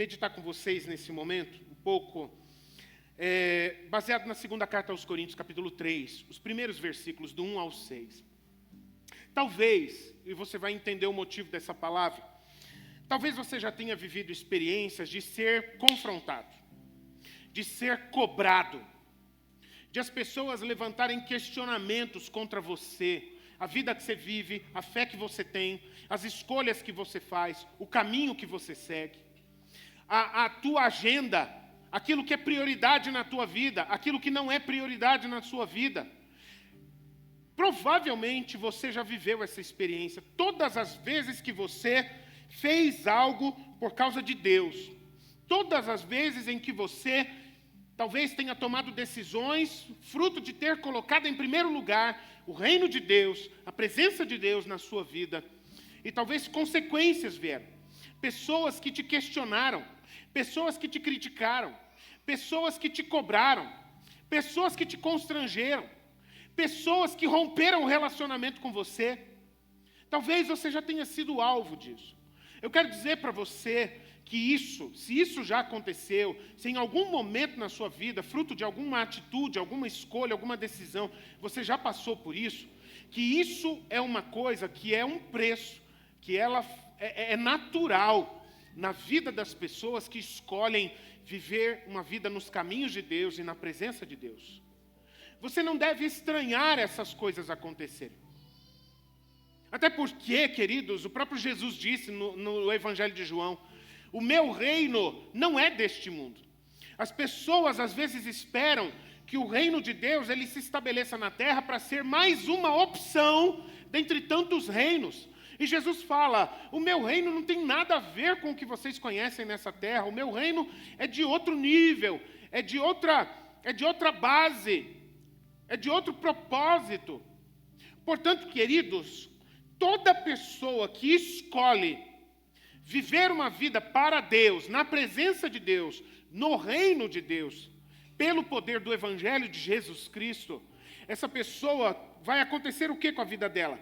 meditar com vocês nesse momento, um pouco, baseado na segunda carta aos Coríntios, capítulo 3, os primeiros versículos, do 1 ao 6. Talvez, e você vai entender o motivo dessa palavra, talvez você já tenha vivido experiências de ser confrontado, de ser cobrado, de as pessoas levantarem questionamentos contra você, a vida que você vive, a fé que você tem, as escolhas que você faz, o caminho que você segue, a tua agenda, aquilo que é prioridade na tua vida, aquilo que não é prioridade na sua vida. Provavelmente você já viveu essa experiência. Todas as vezes que você fez algo por causa de Deus, todas as vezes em que você talvez tenha tomado decisões, fruto de ter colocado em primeiro lugar o reino de Deus, a presença de Deus na sua vida, e talvez consequências vieram. Pessoas que te questionaram, pessoas que te criticaram, pessoas que te cobraram, pessoas que te constrangeram, pessoas que romperam o relacionamento com você. Talvez você já tenha sido alvo disso. Eu quero dizer para você que isso, se isso já aconteceu, se em algum momento na sua vida, fruto de alguma atitude, alguma escolha, alguma decisão, você já passou por isso, que isso é uma coisa que é um preço, que ela é natural na vida das pessoas que escolhem viver uma vida nos caminhos de Deus e na presença de Deus. Você não deve estranhar essas coisas acontecerem. Até porque, queridos, o próprio Jesus disse no Evangelho de João, o meu reino não é deste mundo. As pessoas às vezes esperam que o reino de Deus ele se estabeleça na terra para ser mais uma opção dentre tantos reinos. E Jesus fala, o meu reino não tem nada a ver com o que vocês conhecem nessa terra. O meu reino é de outro nível, é de outra base, é de outro propósito. Portanto, queridos, toda pessoa que escolhe viver uma vida para Deus, na presença de Deus, no reino de Deus, pelo poder do Evangelho de Jesus Cristo, essa pessoa, vai acontecer o que com a vida dela?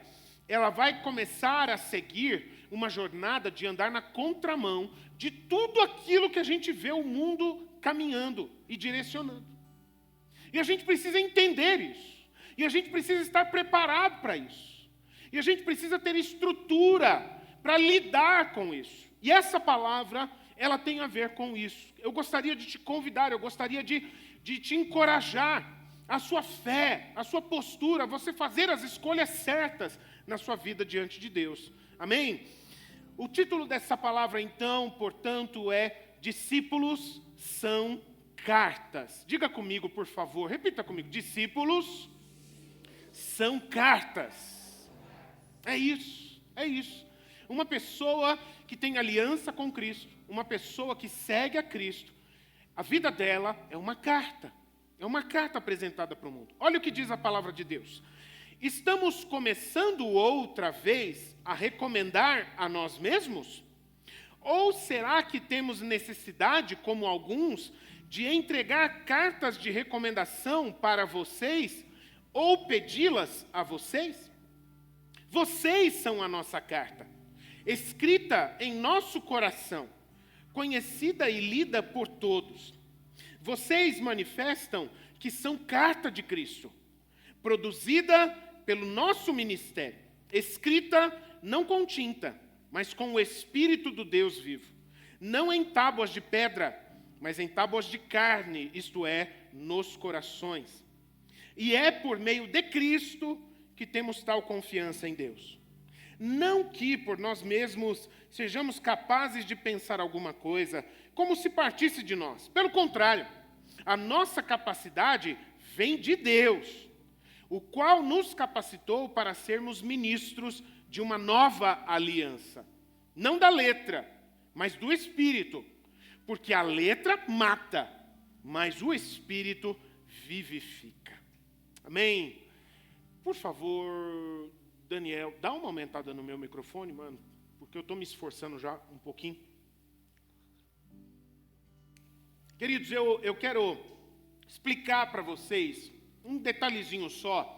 Ela vai começar a seguir uma jornada de andar na contramão de tudo aquilo que a gente vê o mundo caminhando e direcionando. E a gente precisa entender isso. E a gente precisa estar preparado para isso. E a gente precisa ter estrutura para lidar com isso. E essa palavra, ela tem a ver com isso. Eu gostaria de te convidar, eu gostaria de te encorajar a sua fé, a sua postura, você fazer as escolhas certas na sua vida diante de Deus. Amém? O título dessa palavra, então, portanto, é Discípulos são cartas. Diga comigo, por favor, repita comigo. Discípulos são cartas. É isso, é isso. Uma pessoa que tem aliança com Cristo, uma pessoa que segue a Cristo, a vida dela é uma carta apresentada para o mundo. Olha o que diz a palavra de Deus. Estamos começando outra vez a recomendar a nós mesmos? Ou será que temos necessidade, como alguns, de entregar cartas de recomendação para vocês ou pedi-las a vocês? Vocês são a nossa carta, escrita em nosso coração, conhecida e lida por todos. Vocês manifestam que são carta de Cristo, produzida pelo nosso ministério, escrita não com tinta, mas com o Espírito do Deus vivo, não em tábuas de pedra, mas em tábuas de carne, isto é, nos corações. E é por meio de Cristo que temos tal confiança em Deus. Não que por nós mesmos sejamos capazes de pensar alguma coisa como se partisse de nós. Pelo contrário, a nossa capacidade vem de Deus, o qual nos capacitou para sermos ministros de uma nova aliança. Não da letra, mas do Espírito. Porque a letra mata, mas o Espírito vivifica. Amém? Por favor, Daniel, dá uma aumentada no meu microfone, mano, porque eu estou me esforçando já um pouquinho. Queridos, eu quero explicar para vocês um detalhezinho só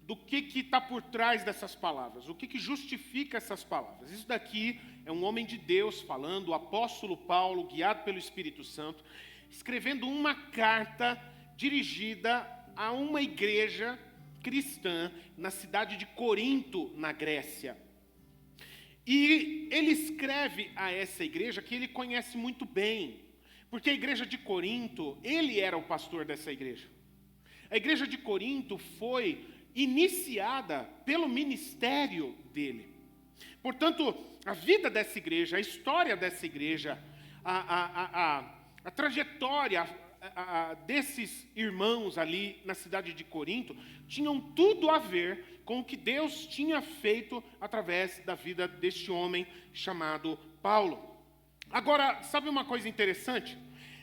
do que está por trás dessas palavras, o que justifica essas palavras. Isso daqui é um homem de Deus falando, o apóstolo Paulo, guiado pelo Espírito Santo, escrevendo uma carta dirigida a uma igreja cristã na cidade de Corinto, na Grécia. E ele escreve a essa igreja que ele conhece muito bem, porque a igreja de Corinto, ele era o pastor dessa igreja. A igreja de Corinto foi iniciada pelo ministério dele. Portanto, a vida dessa igreja, a história dessa igreja, a trajetória desses irmãos ali na cidade de Corinto, tinham tudo a ver com o que Deus tinha feito através da vida deste homem chamado Paulo. Agora, sabe uma coisa interessante?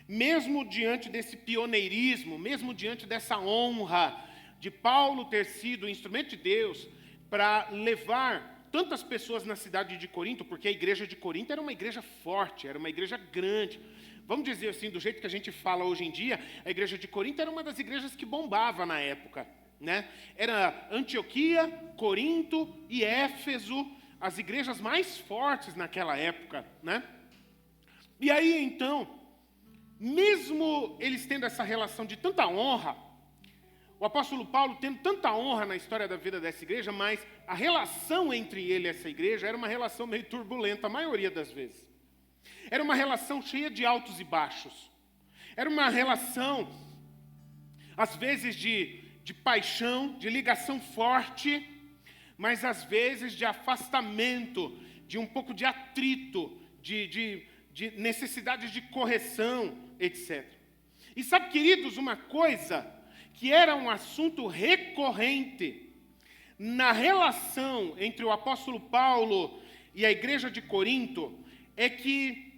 Mesmo diante desse pioneirismo, mesmo diante dessa honra de Paulo ter sido instrumento de Deus para levar tantas pessoas na cidade de Corinto, porque a igreja de Corinto era uma igreja forte, era uma igreja grande. Vamos dizer assim, do jeito que a gente fala hoje em dia, a igreja de Corinto era uma das igrejas que bombava na época, né? Era Antioquia, Corinto e Éfeso, as igrejas mais fortes naquela época, né? E aí, então, mesmo eles tendo essa relação de tanta honra, o apóstolo Paulo tendo tanta honra na história da vida dessa igreja, mas a relação entre ele e essa igreja era uma relação meio turbulenta, a maioria das vezes. Era uma relação cheia de altos e baixos. Era uma relação, às vezes, de paixão, de ligação forte, mas às vezes de afastamento, de um pouco de atrito, de necessidade de correção, etc. E sabe, queridos, uma coisa que era um assunto recorrente na relação entre o apóstolo Paulo e a igreja de Corinto, é que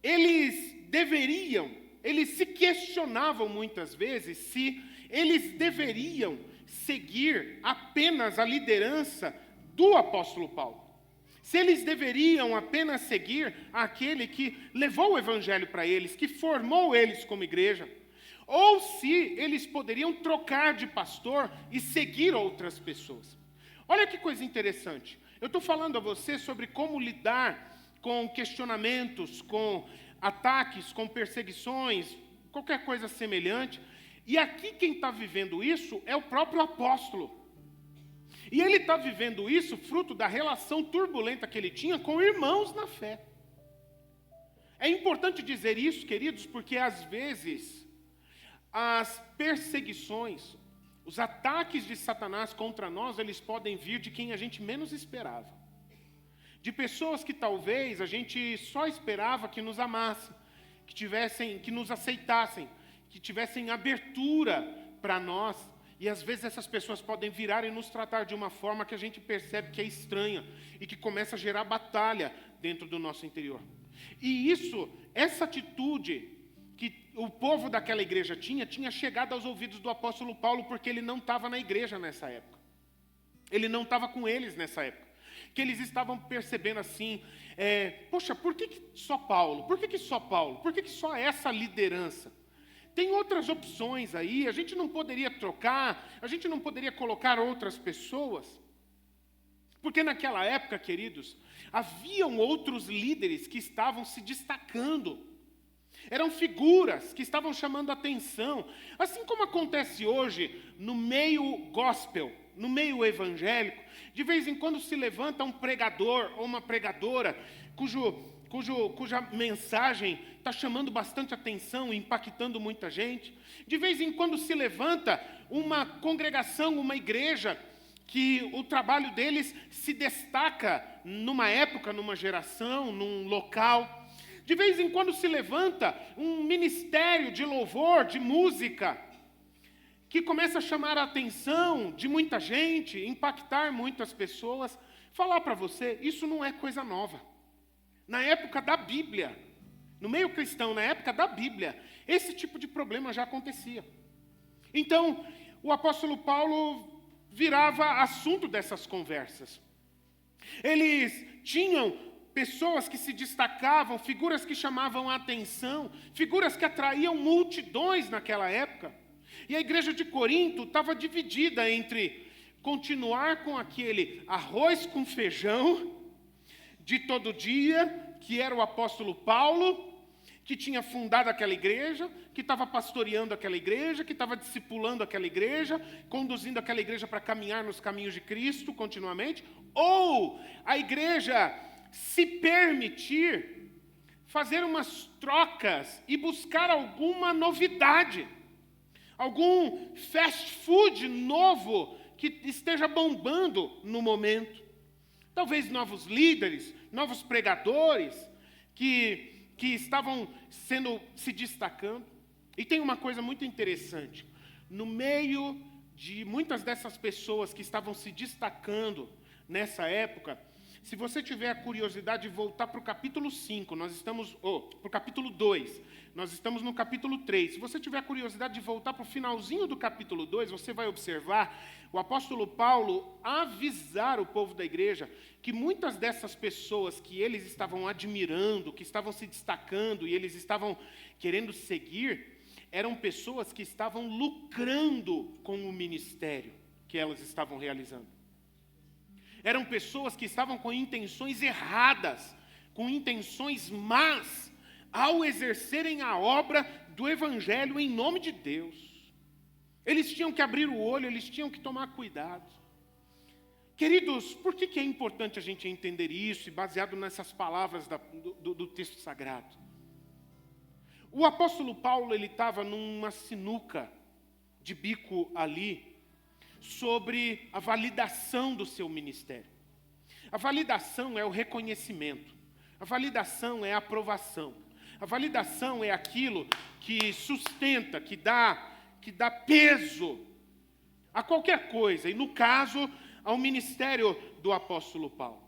eles se questionavam muitas vezes se eles deveriam seguir apenas a liderança do apóstolo Paulo. Se eles deveriam apenas seguir aquele que levou o evangelho para eles, que formou eles como igreja, ou se eles poderiam trocar de pastor e seguir outras pessoas. Olha que coisa interessante. Eu estou falando a você sobre como lidar com questionamentos, com ataques, com perseguições, qualquer coisa semelhante. E aqui quem está vivendo isso é o próprio apóstolo. E ele está vivendo isso fruto da relação turbulenta que ele tinha com irmãos na fé. É importante dizer isso, queridos, porque às vezes as perseguições, os ataques de Satanás contra nós, eles podem vir de quem a gente menos esperava. De pessoas que talvez a gente só esperava que nos amassem, que nos aceitassem, que tivessem abertura para nós. E às vezes essas pessoas podem virar e nos tratar de uma forma que a gente percebe que é estranha e que começa a gerar batalha dentro do nosso interior. E essa atitude que o povo daquela igreja tinha chegado aos ouvidos do apóstolo Paulo, porque ele não estava na igreja nessa época. Ele não estava com eles nessa época. Que eles estavam percebendo assim, poxa, por que só Paulo? Por que só Paulo? Por que só essa liderança? Tem outras opções aí, a gente não poderia trocar, a gente não poderia colocar outras pessoas. Porque naquela época, queridos, haviam outros líderes que estavam se destacando. Eram figuras que estavam chamando atenção. Assim como acontece hoje no meio gospel, no meio evangélico, de vez em quando se levanta um pregador ou uma pregadora cuja mensagem está chamando bastante atenção e impactando muita gente. De vez em quando se levanta uma congregação, uma igreja, que o trabalho deles se destaca numa época, numa geração, num local. De vez em quando se levanta um ministério de louvor, de música, que começa a chamar a atenção de muita gente, impactar muitas pessoas. Falar para você, isso não é coisa nova. Na época da Bíblia, no meio cristão, na época da Bíblia, esse tipo de problema já acontecia. Então, o apóstolo Paulo virava assunto dessas conversas. Eles tinham pessoas que se destacavam, figuras que chamavam a atenção, figuras que atraíam multidões naquela época. E a igreja de Corinto estava dividida entre continuar com aquele arroz com feijão de todo dia, que era o apóstolo Paulo, que tinha fundado aquela igreja, que estava pastoreando aquela igreja, que estava discipulando aquela igreja, conduzindo aquela igreja para caminhar nos caminhos de Cristo continuamente, ou a igreja se permitir fazer umas trocas e buscar alguma novidade, algum fast food novo que esteja bombando no momento. Talvez novos líderes, novos pregadores que estavam se destacando. E tem uma coisa muito interessante. No meio de muitas dessas pessoas que estavam se destacando nessa época, se você tiver a curiosidade de voltar para o capítulo 5, para o capítulo 2, nós estamos no capítulo 3. Se você tiver a curiosidade de voltar para o finalzinho do capítulo 2, você vai observar o apóstolo Paulo avisar o povo da igreja que muitas dessas pessoas que eles estavam admirando, que estavam se destacando e eles estavam querendo seguir, eram pessoas que estavam lucrando com o ministério que elas estavam realizando. Eram pessoas que estavam com intenções erradas, com intenções más, ao exercerem a obra do Evangelho em nome de Deus. Eles tinham que abrir o olho, eles tinham que tomar cuidado. Queridos, por que é importante a gente entender isso, e baseado nessas palavras do texto sagrado? O apóstolo Paulo, ele estava numa sinuca de bico ali, sobre a validação do seu ministério. A validação é o reconhecimento. A validação é a aprovação. A validação é aquilo que sustenta, que dá peso a qualquer coisa. E no caso, ao ministério do apóstolo Paulo.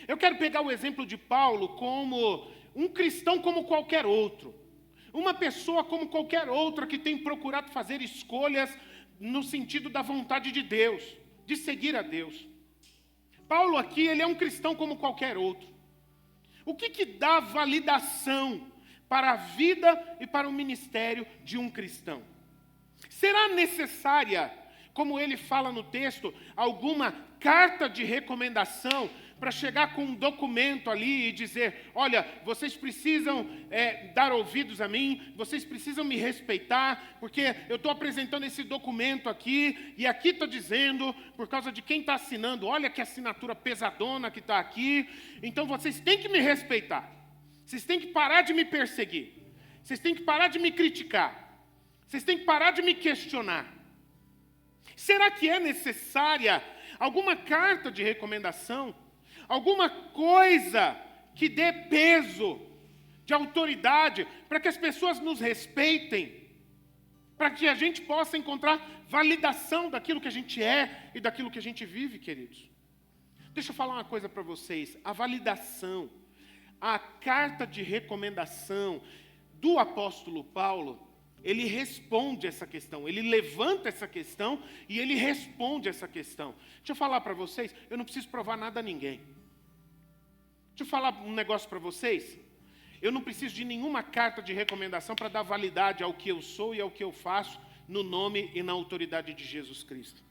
Eu quero pegar o exemplo de Paulo como um cristão como qualquer outro. Uma pessoa como qualquer outra que tem procurado fazer escolhas no sentido da vontade de Deus, de seguir a Deus. Paulo aqui, ele é um cristão como qualquer outro. O que dá validação para a vida e para o ministério de um cristão? Será necessária, como ele fala no texto, alguma carta de recomendação para chegar com um documento ali e dizer, olha, vocês precisam dar ouvidos a mim, vocês precisam me respeitar, porque eu estou apresentando esse documento aqui, e aqui está dizendo, por causa de quem está assinando, olha que assinatura pesadona que está aqui, então vocês têm que me respeitar, vocês têm que parar de me perseguir, vocês têm que parar de me criticar, vocês têm que parar de me questionar. Será que é necessária alguma carta de recomendação? Alguma coisa que dê peso, de autoridade, para que as pessoas nos respeitem, para que a gente possa encontrar validação daquilo que a gente é e daquilo que a gente vive, queridos. Deixa eu falar uma coisa para vocês. A validação, a carta de recomendação do apóstolo Paulo, ele responde essa questão, ele levanta essa questão e ele responde essa questão. Deixa eu falar para vocês, eu não preciso provar nada a ninguém. Deixa eu falar um negócio para vocês. Eu não preciso de nenhuma carta de recomendação para dar validade ao que eu sou e ao que eu faço no nome e na autoridade de Jesus Cristo.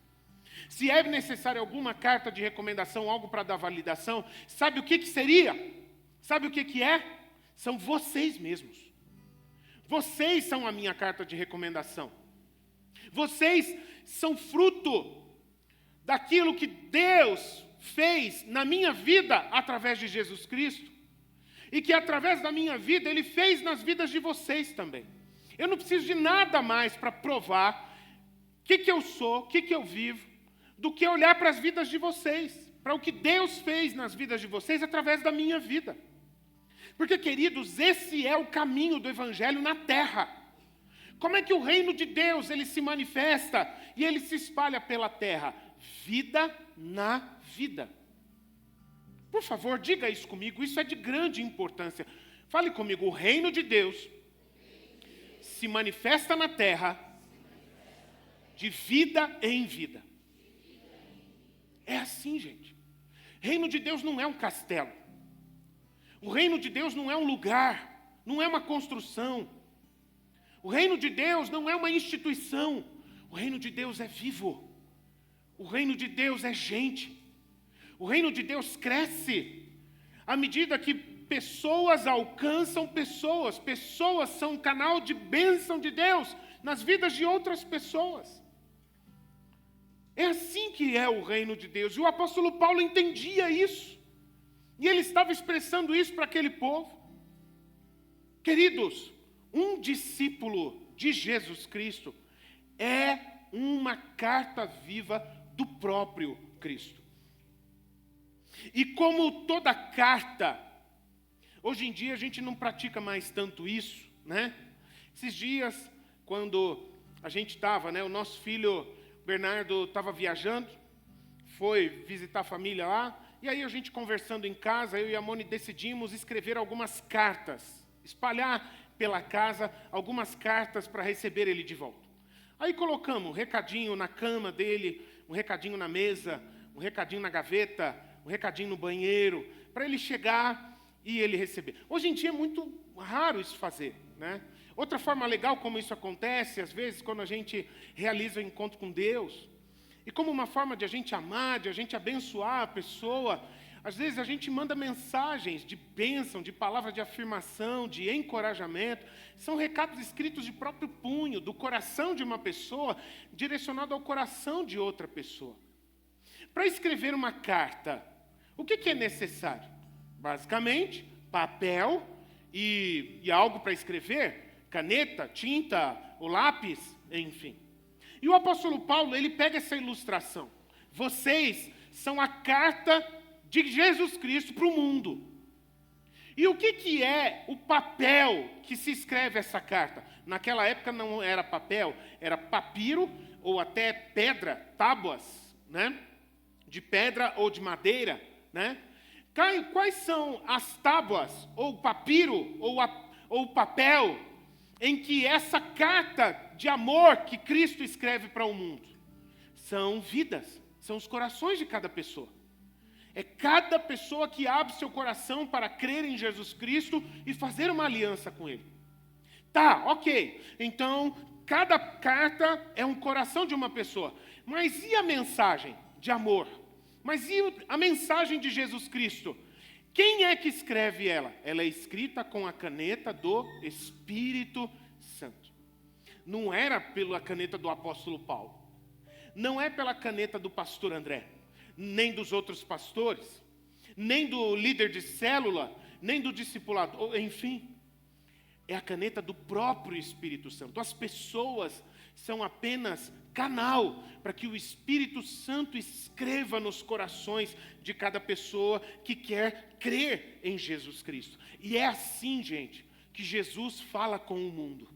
Se é necessário alguma carta de recomendação, algo para dar validação, sabe o que seria? Sabe o que é? São vocês mesmos. Vocês são a minha carta de recomendação. Vocês são fruto daquilo que Deus fez na minha vida através de Jesus Cristo. E que através da minha vida Ele fez nas vidas de vocês também. Eu não preciso de nada mais para provar o que eu sou, o que eu vivo, do que olhar para as vidas de vocês, para o que Deus fez nas vidas de vocês através da minha vida. Porque, queridos, esse é o caminho do Evangelho na terra. Como é que o reino de Deus ele se manifesta e ele se espalha pela terra? Vida na vida. Por favor, diga isso comigo, isso é de grande importância. Fale comigo, o reino de Deus se manifesta na terra de vida em vida. É assim, gente. Reino de Deus não é um castelo. O reino de Deus não é um lugar, não é uma construção. O reino de Deus não é uma instituição. O reino de Deus é vivo. O reino de Deus é gente. O reino de Deus cresce à medida que pessoas alcançam pessoas. Pessoas são um canal de bênção de Deus nas vidas de outras pessoas. É assim que é o reino de Deus. E o apóstolo Paulo entendia isso. E ele estava expressando isso para aquele povo. Queridos, um discípulo de Jesus Cristo é uma carta viva do próprio Cristo. E como toda carta, hoje em dia a gente não pratica mais tanto isso, né? Esses dias, quando a gente estava, né, o nosso filho Bernardo estava viajando, foi visitar a família lá, e aí a gente conversando em casa, eu e a Moni decidimos escrever algumas cartas, espalhar pela casa algumas cartas para receber ele de volta. Aí colocamos um recadinho na cama dele, um recadinho na mesa, um recadinho na gaveta, um recadinho no banheiro, para ele chegar e ele receber. Hoje em dia é muito raro isso fazer, né? Outra forma legal como isso acontece, às vezes, quando a gente realiza o encontro com Deus, e como uma forma de a gente amar, de a gente abençoar a pessoa, às vezes a gente manda mensagens de bênção, de palavra de afirmação, de encorajamento. São recados escritos de próprio punho, do coração de uma pessoa, direcionado ao coração de outra pessoa. Para escrever uma carta, o que é necessário? Basicamente, papel e algo para escrever, caneta, tinta, o lápis, enfim. E o apóstolo Paulo, ele pega essa ilustração. Vocês são a carta de Jesus Cristo para o mundo. E o que é o papel que se escreve essa carta? Naquela época não era papel, era papiro ou até pedra, tábuas, né? De pedra ou de madeira, né? Quais são as tábuas, ou papiro, ou papel, em que essa carta de amor que Cristo escreve para o mundo? São vidas, são os corações de cada pessoa. É cada pessoa que abre seu coração para crer em Jesus Cristo e fazer uma aliança com Ele. Tá, ok. Então, cada carta é um coração de uma pessoa. Mas e a mensagem de amor? Mas e a mensagem de Jesus Cristo? Quem é que escreve ela? Ela é escrita com a caneta do Espírito Santo. Não era pela caneta do apóstolo Paulo. Não é pela caneta do pastor André, nem dos outros pastores, nem do líder de célula, nem do discipulado, enfim. É a caneta do próprio Espírito Santo. As pessoas são apenas canal para que o Espírito Santo escreva nos corações de cada pessoa que quer crer em Jesus Cristo. E é assim, gente, que Jesus fala com o mundo.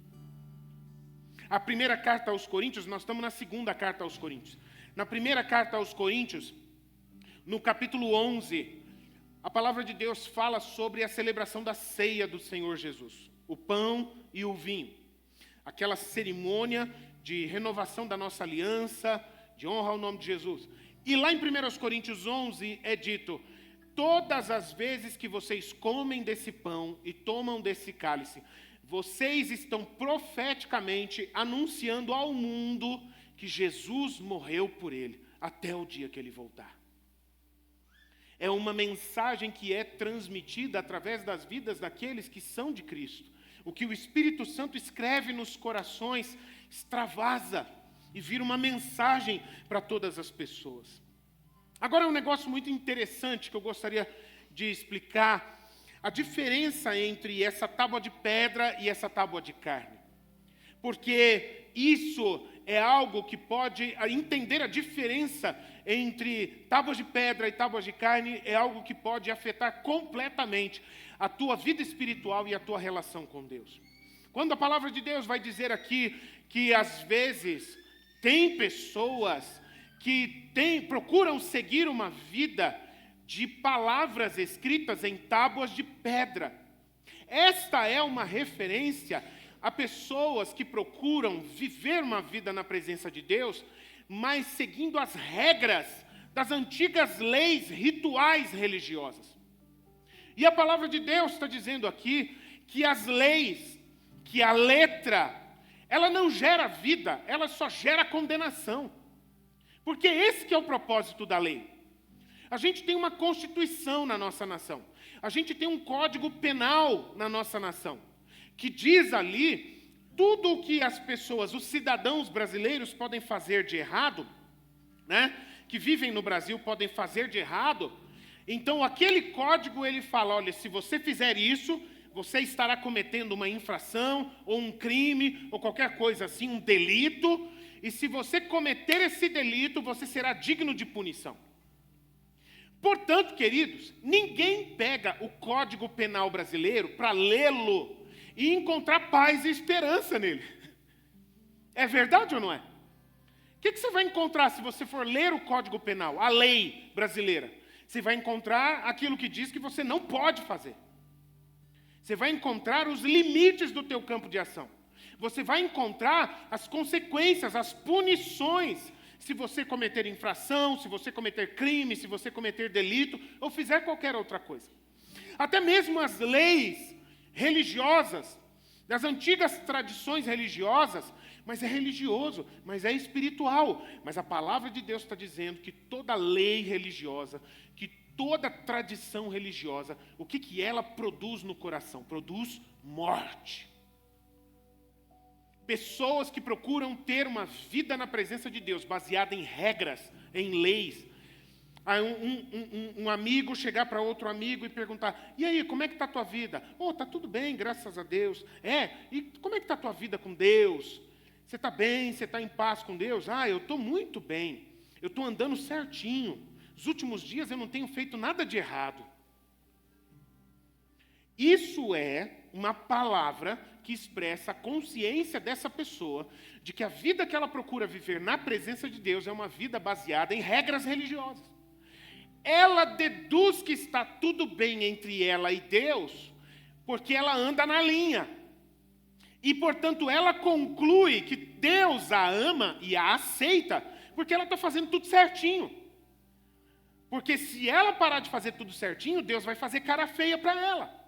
A primeira carta aos Coríntios, nós estamos na segunda carta aos Coríntios. Na primeira carta aos Coríntios, no capítulo 11, a palavra de Deus fala sobre a celebração da ceia do Senhor Jesus. O pão e o vinho. Aquela cerimônia de renovação da nossa aliança, de honra ao nome de Jesus. E lá em 1 Coríntios 11 é dito: todas as vezes que vocês comem desse pão e tomam desse cálice, vocês estão profeticamente anunciando ao mundo que Jesus morreu por ele, até o dia que ele voltar. É uma mensagem que é transmitida através das vidas daqueles que são de Cristo. O que o Espírito Santo escreve nos corações extravasa e vira uma mensagem para todas as pessoas. Agora, um negócio muito interessante que eu gostaria de explicar: a diferença entre essa tábua de pedra e essa tábua de carne. Porque isso é algo que pode entender a diferença entre tábuas de pedra e tábuas de carne, é algo que pode afetar completamente a tua vida espiritual e a tua relação com Deus. Quando a palavra de Deus vai dizer aqui que às vezes tem pessoas que procuram seguir uma vida de palavras escritas em tábuas de pedra. Esta é uma referência a pessoas que procuram viver uma vida na presença de Deus, mas seguindo as regras das antigas leis rituais religiosas. E a palavra de Deus está dizendo aqui que as leis, que a letra, ela não gera vida, ela só gera condenação. Porque esse que é o propósito da lei. A gente tem uma constituição na nossa nação. A gente tem um código penal na nossa nação, que diz ali tudo o que as pessoas, os cidadãos brasileiros podem fazer de errado, né? Que vivem no Brasil podem fazer de errado. Então, aquele código, ele fala, olha, se você fizer isso, você estará cometendo uma infração, ou um crime, ou qualquer coisa assim, um delito, e se você cometer esse delito, você será digno de punição. Portanto, queridos, ninguém pega o Código Penal brasileiro para lê-lo e encontrar paz e esperança nele. É verdade ou não é? O que você vai encontrar se você for ler o Código Penal, a lei brasileira? Você vai encontrar aquilo que diz que você não pode fazer. Você vai encontrar os limites do teu campo de ação. Você vai encontrar as consequências, as punições, se você cometer infração, se você cometer crime, se você cometer delito, ou fizer qualquer outra coisa. Até mesmo as leis religiosas, das antigas tradições religiosas, mas é religioso, mas é espiritual. Mas a palavra de Deus está dizendo que toda lei religiosa, que toda tradição religiosa, o que ela produz no coração? Produz morte. Pessoas que procuram ter uma vida na presença de Deus, baseada em regras, em leis. Aí um amigo chegar para outro amigo e perguntar, e aí, como é que está a tua vida? Oh, está tudo bem, graças a Deus. E como é que está a tua vida com Deus? Você está bem? Você está em paz com Deus? Ah, eu estou muito bem. Eu estou andando certinho. Nos últimos dias eu não tenho feito nada de errado. Isso é uma palavra que expressa a consciência dessa pessoa de que a vida que ela procura viver na presença de Deus é uma vida baseada em regras religiosas. Ela deduz que está tudo bem entre ela e Deus porque ela anda na linha. E, portanto, ela conclui que Deus a ama e a aceita porque ela está fazendo tudo certinho. Porque se ela parar de fazer tudo certinho, Deus vai fazer cara feia para ela.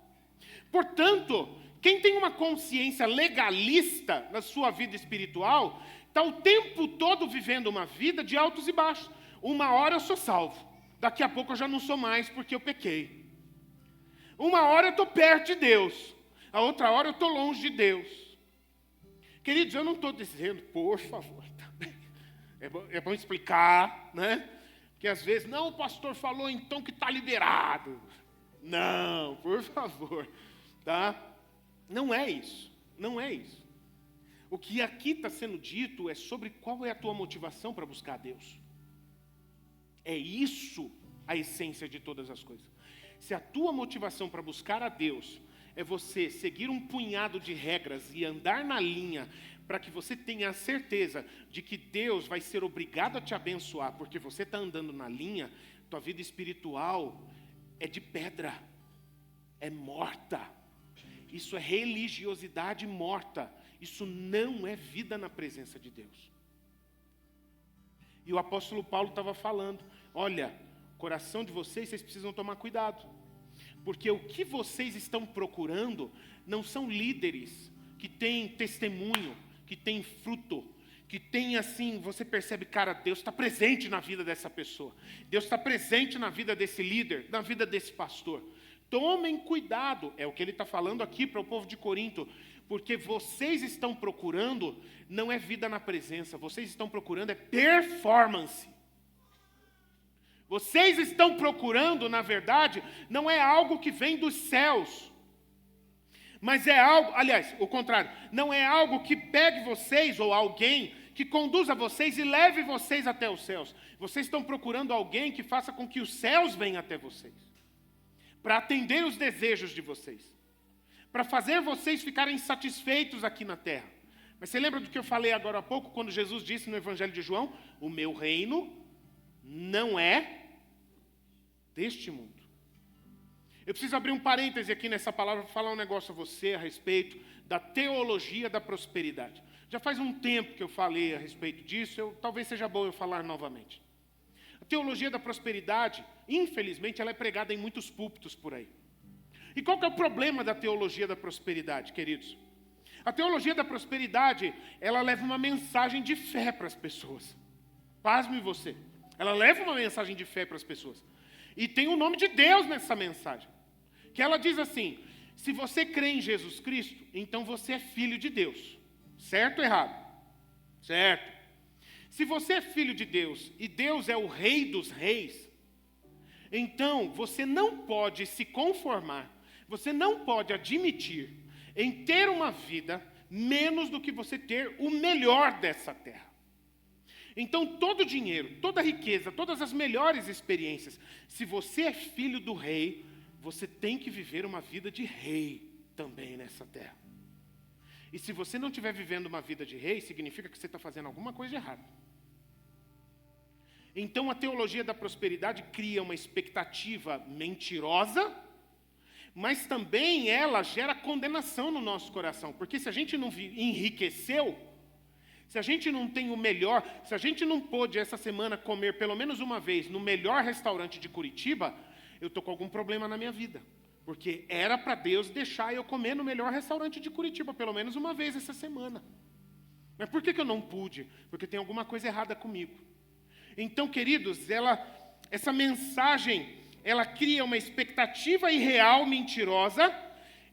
Portanto, quem tem uma consciência legalista na sua vida espiritual, está o tempo todo vivendo uma vida de altos e baixos. Uma hora eu sou salvo, daqui a pouco eu já não sou mais porque eu pequei. Uma hora eu estou perto de Deus, a outra hora eu estou longe de Deus. Queridos, eu não estou dizendo, por favor, é bom explicar, né? Porque às vezes, não, o pastor falou então que está liberado. Não, por favor, tá? Não é isso, não é isso. O que aqui está sendo dito é sobre qual é a tua motivação para buscar a Deus. É isso a essência de todas as coisas. Se a tua motivação para buscar a Deus é você seguir um punhado de regras e andar na linha para que você tenha a certeza de que Deus vai ser obrigado a te abençoar porque você está andando na linha, tua vida espiritual é de pedra, é morta. Isso é religiosidade morta. Isso não é vida na presença de Deus. E o apóstolo Paulo estava falando, olha, coração de vocês precisam tomar cuidado. Porque o que vocês estão procurando não são líderes que têm testemunho, que têm fruto, que tem assim, você percebe, cara, Deus está presente na vida dessa pessoa. Deus está presente na vida desse líder, na vida desse pastor. Tomem cuidado, é o que ele está falando aqui para o povo de Corinto, porque vocês estão procurando, não é vida na presença, vocês estão procurando é performance. Vocês estão procurando, na verdade, não é algo que vem dos céus, mas é algo, aliás, o contrário, não é algo que pegue vocês ou alguém que conduza vocês e leve vocês até os céus. Vocês estão procurando alguém que faça com que os céus venham até vocês, para atender os desejos de vocês, para fazer vocês ficarem satisfeitos aqui na terra. Mas você lembra do que eu falei agora há pouco, quando Jesus disse no Evangelho de João, o meu reino não é deste mundo. Eu preciso abrir um parêntese aqui nessa palavra para falar um negócio a você a respeito da teologia da prosperidade. Já faz um tempo que eu falei a respeito disso, talvez seja bom eu falar novamente. A teologia da prosperidade, infelizmente, ela é pregada em muitos púlpitos por aí. E qual que é o problema da teologia da prosperidade, queridos? A teologia da prosperidade, ela leva uma mensagem de fé para as pessoas. Pasme você. Ela leva uma mensagem de fé para as pessoas. E tem o nome de Deus nessa mensagem. Que ela diz assim: se você crê em Jesus Cristo, então você é filho de Deus. Certo ou errado? Certo. Se você é filho de Deus e Deus é o Rei dos Reis, então você não pode se conformar, você não pode admitir em ter uma vida menos do que você ter o melhor dessa terra. Então todo dinheiro, toda riqueza, todas as melhores experiências, se você é filho do Rei, você tem que viver uma vida de rei também nessa terra. E se você não estiver vivendo uma vida de rei, significa que você está fazendo alguma coisa errada. Então a teologia da prosperidade cria uma expectativa mentirosa, mas também ela gera condenação no nosso coração. Porque se a gente não enriqueceu, se a gente não tem o melhor, se a gente não pôde essa semana comer pelo menos uma vez no melhor restaurante de Curitiba, eu estou com algum problema na minha vida. Porque era para Deus deixar eu comer no melhor restaurante de Curitiba pelo menos uma vez essa semana. Mas por que eu não pude? Porque tem alguma coisa errada comigo. Então, queridos, essa mensagem, ela cria uma expectativa irreal, mentirosa,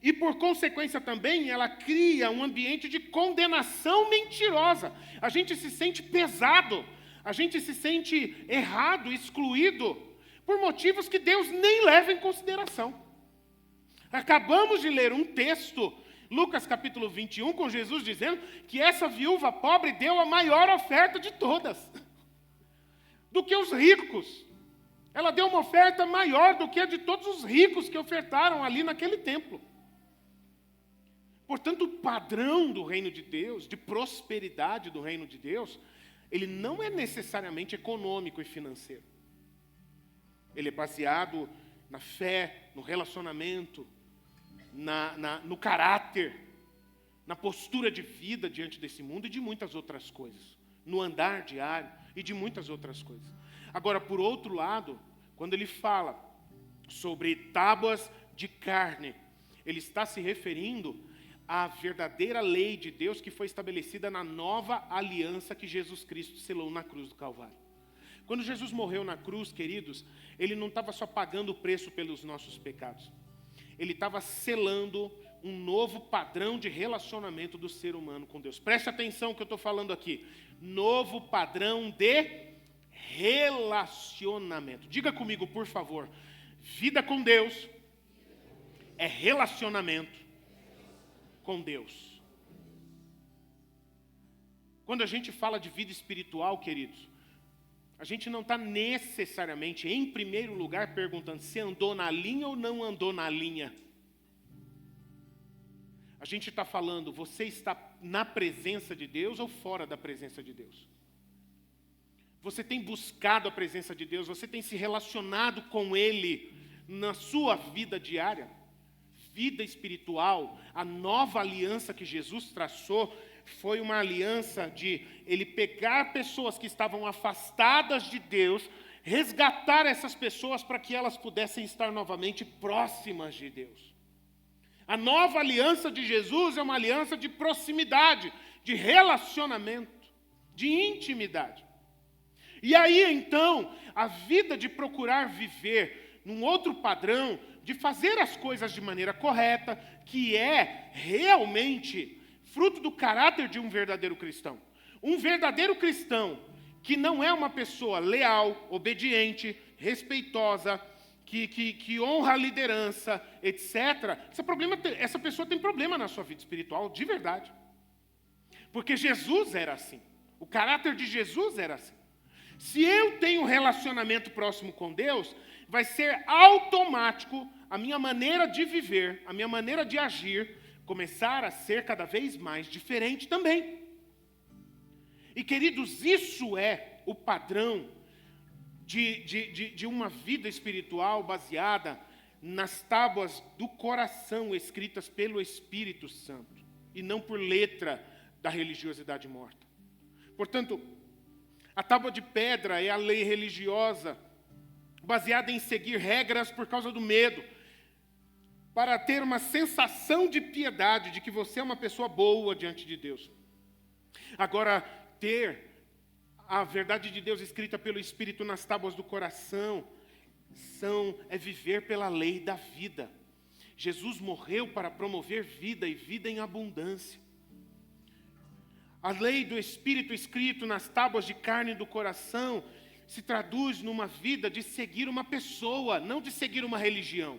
e por consequência também, ela cria um ambiente de condenação mentirosa. A gente se sente pesado, a gente se sente errado, excluído, por motivos que Deus nem leva em consideração. Acabamos de ler um texto, Lucas capítulo 21, com Jesus dizendo que essa viúva pobre deu a maior oferta de todas. Do que os ricos. Ela deu uma oferta maior do que a de todos os ricos que ofertaram ali naquele templo. Portanto, o padrão do reino de Deus, de prosperidade do reino de Deus, ele não é necessariamente econômico e financeiro. Ele é baseado na fé, no relacionamento, no caráter, na postura de vida diante desse mundo e de muitas outras coisas. No andar diário e de muitas outras coisas. Agora, por outro lado, quando ele fala sobre tábuas de carne, ele está se referindo à verdadeira lei de Deus que foi estabelecida na nova aliança que Jesus Cristo selou na cruz do Calvário. Quando Jesus morreu na cruz, queridos, ele não estava só pagando o preço pelos nossos pecados. Ele estava selando um novo padrão de relacionamento do ser humano com Deus. Preste atenção no que eu estou falando aqui. Novo padrão de relacionamento. Diga comigo, por favor. Vida com Deus é relacionamento com Deus. Quando a gente fala de vida espiritual, queridos, a gente não está necessariamente, em primeiro lugar, perguntando se andou na linha ou não andou na linha. A gente está falando, você está na presença de Deus ou fora da presença de Deus? Você tem buscado a presença de Deus? Você tem se relacionado com Ele na sua vida diária? Vida espiritual, a nova aliança que Jesus traçou, foi uma aliança de Ele pegar pessoas que estavam afastadas de Deus, resgatar essas pessoas para que elas pudessem estar novamente próximas de Deus. A nova aliança de Jesus é uma aliança de proximidade, de relacionamento, de intimidade. E aí, então, a vida de procurar viver num outro padrão, de fazer as coisas de maneira correta, que é realmente fruto do caráter de um verdadeiro cristão. Um verdadeiro cristão que não é uma pessoa leal, obediente, respeitosa, que honra a liderança, etc. Essa pessoa tem problema na sua vida espiritual, de verdade. Porque Jesus era assim. O caráter de Jesus era assim. Se eu tenho um relacionamento próximo com Deus, vai ser automático a minha maneira de viver, a minha maneira de agir, começar a ser cada vez mais diferente também. E, queridos, isso é o padrão de uma vida espiritual baseada nas tábuas do coração escritas pelo Espírito Santo e não por letra da religiosidade morta. Portanto, a tábua de pedra é a lei religiosa baseada em seguir regras por causa do medo, para ter uma sensação de piedade, de que você é uma pessoa boa diante de Deus. Agora, ter a verdade de Deus escrita pelo Espírito nas tábuas do coração é viver pela lei da vida. Jesus morreu para promover vida e vida em abundância. A lei do Espírito escrito nas tábuas de carne do coração se traduz numa vida de seguir uma pessoa, não de seguir uma religião.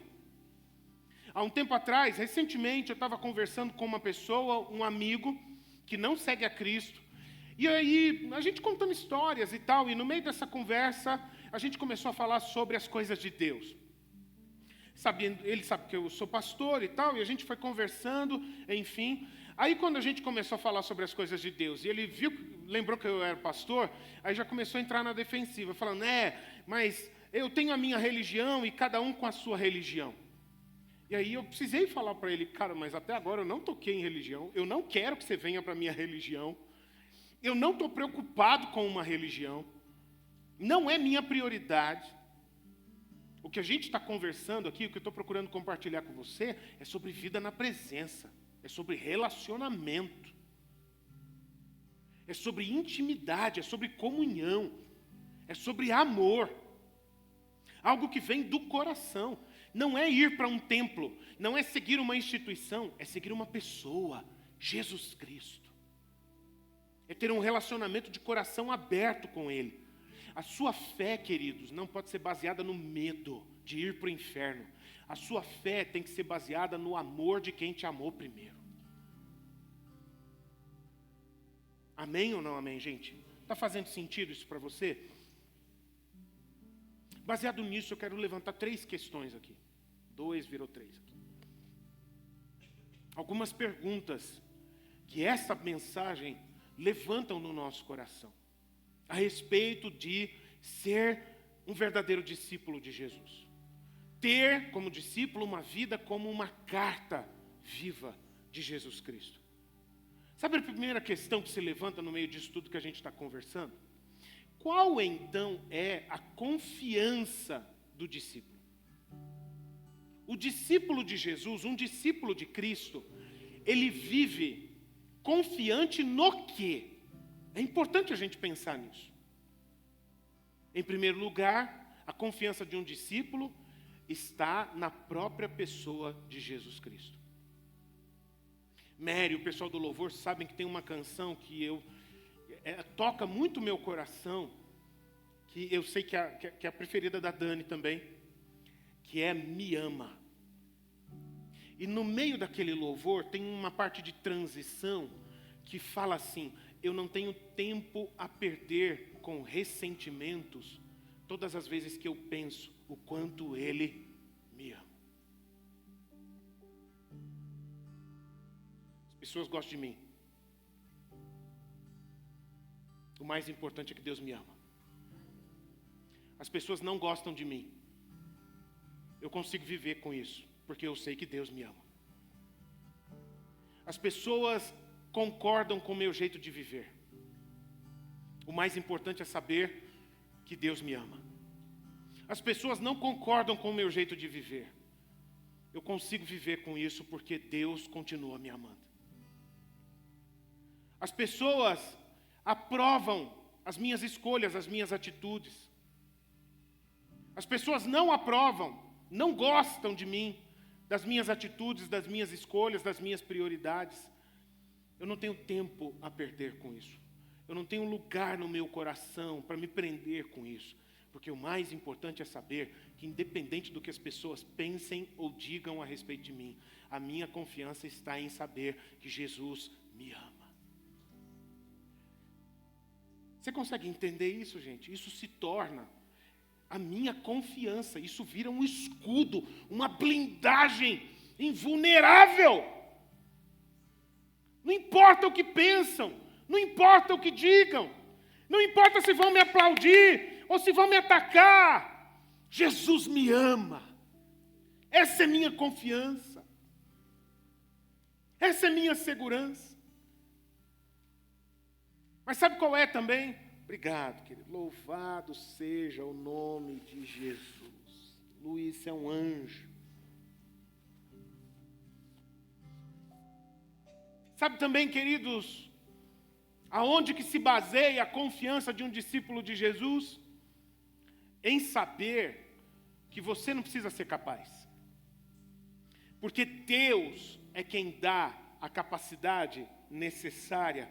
Há um tempo atrás, recentemente, eu estava conversando com uma pessoa, um amigo, que não segue a Cristo. E aí, a gente contando histórias e tal, e no meio dessa conversa, a gente começou a falar sobre as coisas de Deus. Ele sabe que eu sou pastor e tal, e a gente foi conversando, enfim. Aí quando a gente começou a falar sobre as coisas de Deus, e ele lembrou que eu era pastor, aí já começou a entrar na defensiva, falando, mas eu tenho a minha religião e cada um com a sua religião. E aí eu precisei falar para ele, cara, mas até agora eu não toquei em religião, eu não quero que você venha para a minha religião, eu não estou preocupado com uma religião, não é minha prioridade. O que a gente está conversando aqui, o que eu estou procurando compartilhar com você, é sobre vida na presença, é sobre relacionamento, é sobre intimidade, é sobre comunhão, é sobre amor, algo que vem do coração. Não é ir para um templo, não é seguir uma instituição, é seguir uma pessoa, Jesus Cristo. É ter um relacionamento de coração aberto com Ele. A sua fé, queridos, não pode ser baseada no medo de ir para o inferno. A sua fé tem que ser baseada no amor de quem te amou primeiro. Amém ou não amém, gente? Está fazendo sentido isso para você? Baseado nisso, eu quero levantar 3 questões aqui. 2 virou 3 aqui. Algumas perguntas que essa mensagem levantam no nosso coração a respeito de ser um verdadeiro discípulo de Jesus. Ter como discípulo uma vida como uma carta viva de Jesus Cristo. Sabe a primeira questão que se levanta no meio disso tudo que a gente está conversando? Qual então é a confiança do discípulo? O discípulo de Jesus, um discípulo de Cristo, ele vive confiante no quê? É importante a gente pensar nisso. Em primeiro lugar, a confiança de um discípulo está na própria pessoa de Jesus Cristo. Mary, o pessoal do louvor, sabem que tem uma canção que toca muito meu coração, que eu sei que é a preferida da Dani também, que é Me Ama. E no meio daquele louvor tem uma parte de transição que fala assim: eu não tenho tempo a perder com ressentimentos todas as vezes que eu penso o quanto Ele me ama. As pessoas gostam de mim. O mais importante é que Deus me ama. As pessoas não gostam de mim. Eu consigo viver com isso, porque eu sei que Deus me ama. As pessoas concordam com o meu jeito de viver. O mais importante é saber que Deus me ama. As pessoas não concordam com o meu jeito de viver. Eu consigo viver com isso porque Deus continua me amando. As pessoas aprovam as minhas escolhas, as minhas atitudes. As pessoas não aprovam, não gostam de mim, das minhas atitudes, das minhas escolhas, das minhas prioridades. Eu não tenho tempo a perder com isso. Eu não tenho lugar no meu coração para me prender com isso. Porque o mais importante é saber que, independente do que as pessoas pensem ou digam a respeito de mim, a minha confiança está em saber que Jesus me ama. Você consegue entender isso, gente? Isso se torna a minha confiança. Isso vira um escudo, uma blindagem invulnerável. Não importa o que pensam, não importa o que digam, não importa se vão me aplaudir ou se vão me atacar. Jesus me ama. Essa é minha confiança. Essa é minha segurança. Mas sabe qual é também? Obrigado, querido. Louvado seja o nome de Jesus. Luiz é um anjo. Sabe também, queridos, Aonde que se baseia a confiança de um discípulo de Jesus? Em saber que você não precisa ser capaz. Porque Deus é quem dá a capacidade necessária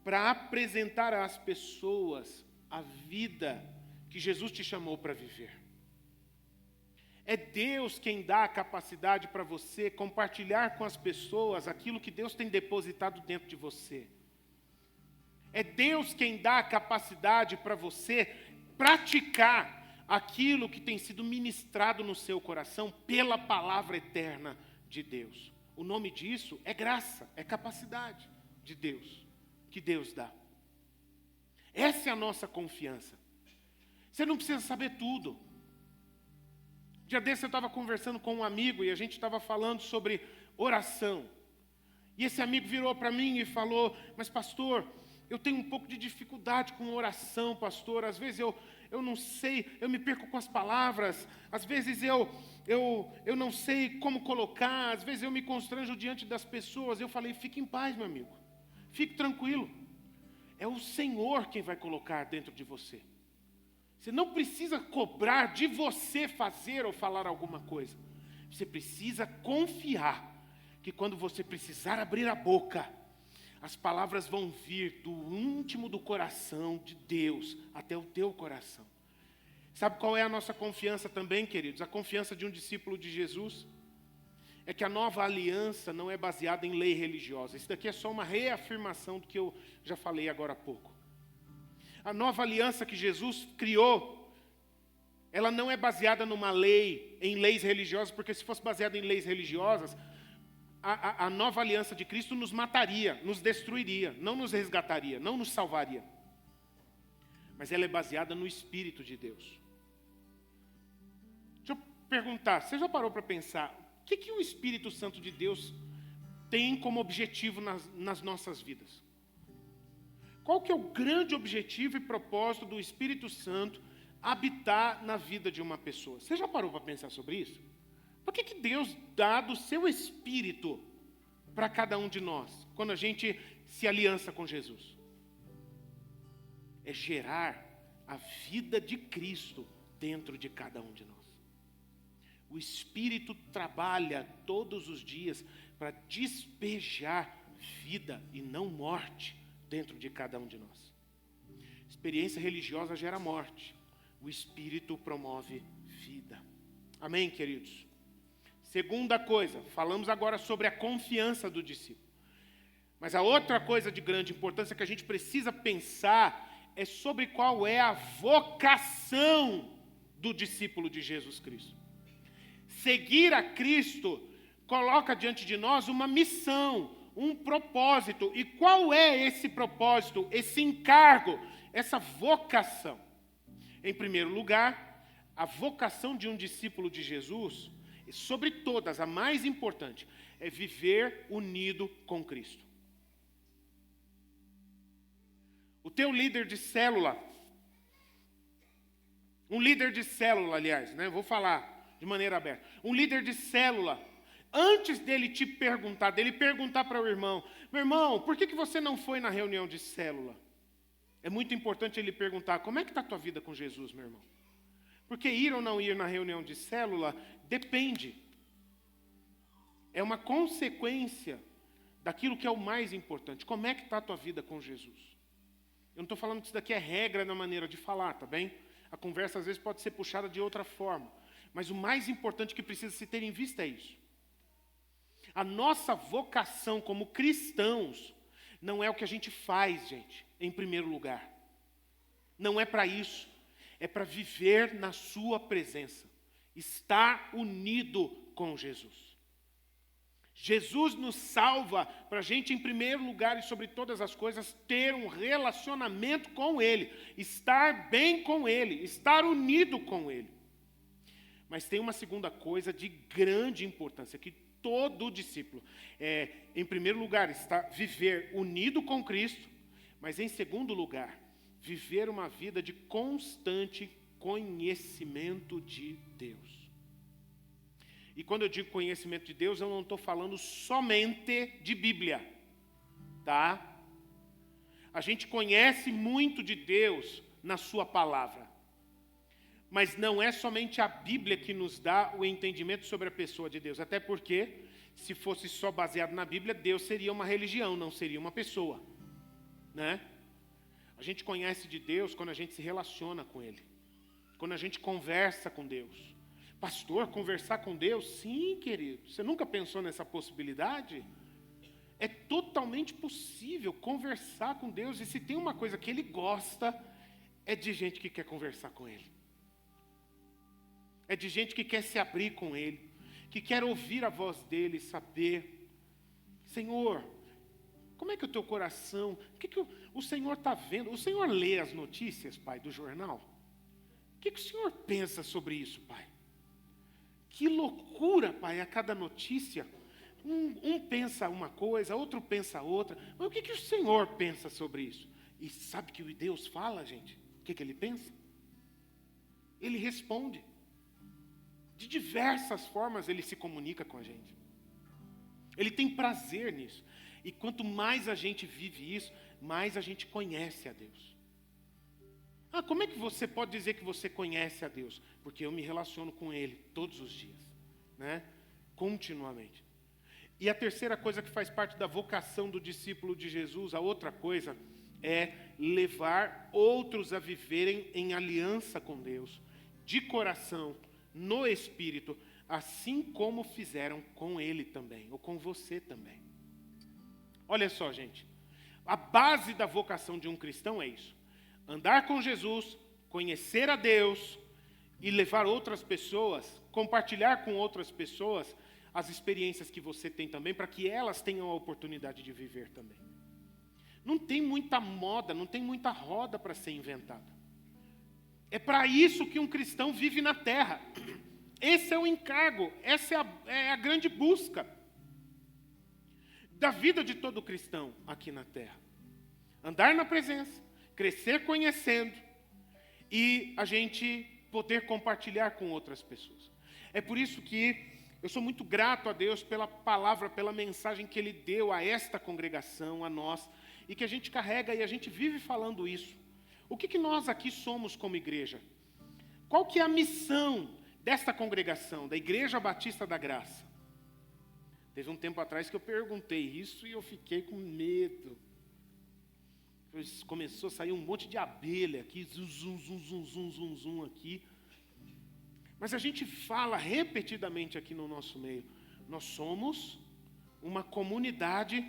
para apresentar às pessoas a vida que Jesus te chamou para viver. É Deus quem dá a capacidade para você compartilhar com as pessoas aquilo que Deus tem depositado dentro de você. É Deus quem dá a capacidade para você praticar aquilo que tem sido ministrado no seu coração pela palavra eterna de Deus. O nome disso é graça, é capacidade de Deus, que Deus dá. Essa é a nossa confiança. Você não precisa saber tudo. Dia desse eu estava conversando com um amigo e a gente estava falando sobre oração. E esse amigo virou para mim e falou: mas pastor, eu tenho um pouco de dificuldade com oração, pastor. Às vezes eu não sei, eu me perco com as palavras. Às vezes eu não sei como colocar. Às vezes eu me constranjo diante das pessoas. Eu falei: fique em paz, meu amigo. Fique tranquilo. É o Senhor quem vai colocar dentro de você. Você não precisa cobrar de você fazer ou falar alguma coisa. Você precisa confiar que quando você precisar abrir a boca, as palavras vão vir do íntimo do coração de Deus até o teu coração. Sabe qual é a nossa confiança também, queridos? A confiança de um discípulo de Jesus é que a nova aliança não é baseada em lei religiosa. Isso daqui é só uma reafirmação do que eu já falei agora há pouco. A nova aliança que Jesus criou, ela não é baseada numa lei, em leis religiosas, porque se fosse baseada em leis religiosas, a nova aliança de Cristo nos mataria, nos destruiria, não nos resgataria, não nos salvaria. Mas ela é baseada no Espírito de Deus. Deixa eu perguntar, você já parou para pensar, o que o Espírito Santo de Deus tem como objetivo nas nossas vidas? Qual que é o grande objetivo e propósito do Espírito Santo habitar na vida de uma pessoa? Você já parou para pensar sobre isso? Por que Deus dá do seu Espírito para cada um de nós, quando a gente se aliança com Jesus? É gerar a vida de Cristo dentro de cada um de nós. O Espírito trabalha todos os dias para despejar vida e não morte dentro de cada um de nós. Experiência religiosa gera morte. O Espírito promove vida. Amém, queridos? Segunda coisa, falamos agora sobre a confiança do discípulo. Mas a outra coisa de grande importância que a gente precisa pensar é sobre qual é a vocação do discípulo de Jesus Cristo. Seguir a Cristo coloca diante de nós uma missão, um propósito. E qual é esse propósito, esse encargo, essa vocação? Em primeiro lugar, a vocação de um discípulo de Jesus, sobre todas, a mais importante, é viver unido com Cristo. O teu líder de célula, um líder de célula, aliás, né? Vou falar de maneira aberta. Um líder de célula, antes dele te perguntar, dele perguntar para o irmão, meu irmão, por que você não foi na reunião de célula? É muito importante ele perguntar, como é que está a tua vida com Jesus, meu irmão? Porque ir ou não ir na reunião de célula depende. É uma consequência daquilo que é o mais importante. Como é que está a tua vida com Jesus? Eu não estou falando que isso daqui é regra na maneira de falar, tá bem? A conversa às vezes pode ser puxada de outra forma. Mas o mais importante que precisa se ter em vista é isso. A nossa vocação como cristãos não é o que a gente faz, gente, em primeiro lugar. Não é para isso. É para viver na sua presença. Estar unido com Jesus. Jesus nos salva para a gente, em primeiro lugar e sobre todas as coisas, ter um relacionamento com Ele. Estar bem com Ele. Estar unido com Ele. Mas tem uma segunda coisa de grande importância, que todo discípulo, em primeiro lugar, está viver unido com Cristo, mas em segundo lugar, viver uma vida de constante conhecimento de Deus. E quando eu digo conhecimento de Deus, eu não estou falando somente de Bíblia, tá? A gente conhece muito de Deus na sua palavra. Mas não é somente a Bíblia que nos dá o entendimento sobre a pessoa de Deus. Até porque, se fosse só baseado na Bíblia, Deus seria uma religião, não seria uma pessoa. Né? A gente conhece de Deus quando a gente se relaciona com Ele. Quando a gente conversa com Deus. Pastor, conversar com Deus? Sim, querido. Você nunca pensou nessa possibilidade? É totalmente possível conversar com Deus. E se tem uma coisa que Ele gosta, é de gente que quer conversar com Ele. É de gente que quer se abrir com Ele, que quer ouvir a voz dEle e saber, Senhor, como é que o teu coração, o que o Senhor está vendo? O Senhor lê as notícias, Pai, do jornal? O que o Senhor pensa sobre isso, Pai? Que loucura, Pai, a cada notícia. Um pensa uma coisa, outro pensa outra. Mas o que o Senhor pensa sobre isso? E sabe que Deus fala, gente? O que Ele pensa? Ele responde. De diversas formas Ele se comunica com a gente. Ele tem prazer nisso. E quanto mais a gente vive isso, mais a gente conhece a Deus. Ah, como é que você pode dizer que você conhece a Deus? Porque eu me relaciono com Ele todos os dias, né? Continuamente. E a terceira coisa que faz parte da vocação do discípulo de Jesus, a outra coisa, é levar outros a viverem em aliança com Deus, de coração, no Espírito, assim como fizeram com Ele também, ou com você também. Olha só, gente, a base da vocação de um cristão é isso. Andar com Jesus, conhecer a Deus e levar outras pessoas, compartilhar com outras pessoas as experiências que você tem também, para que elas tenham a oportunidade de viver também. Não tem muita moda, não tem muita roda para ser inventada. É para isso que um cristão vive na terra. Esse é o encargo, essa é a grande busca da vida de todo cristão aqui na terra. Andar na presença, crescer conhecendo e a gente poder compartilhar com outras pessoas. É por isso que eu sou muito grato a Deus pela palavra, pela mensagem que Ele deu a esta congregação, a nós, e que a gente carrega e a gente vive falando isso. O que nós aqui somos como igreja? Qual que é a missão desta congregação, da Igreja Batista da Graça? Teve um tempo atrás que eu perguntei isso e eu fiquei com medo. Começou a sair um monte de abelha aqui, zum aqui. Mas a gente fala repetidamente aqui no nosso meio. Nós somos uma comunidade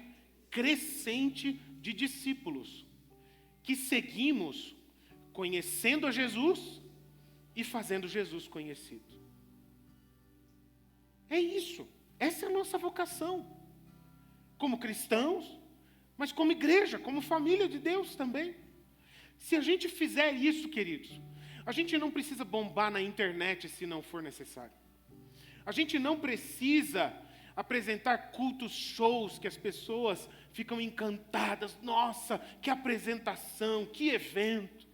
crescente de discípulos que seguimos conhecendo a Jesus e fazendo Jesus conhecido. É isso. Essa é a nossa vocação. Como cristãos, mas como igreja, como família de Deus também. Se a gente fizer isso, queridos, a gente não precisa bombar na internet se não for necessário. A gente não precisa apresentar cultos, shows que as pessoas ficam encantadas. Nossa, que apresentação, que evento.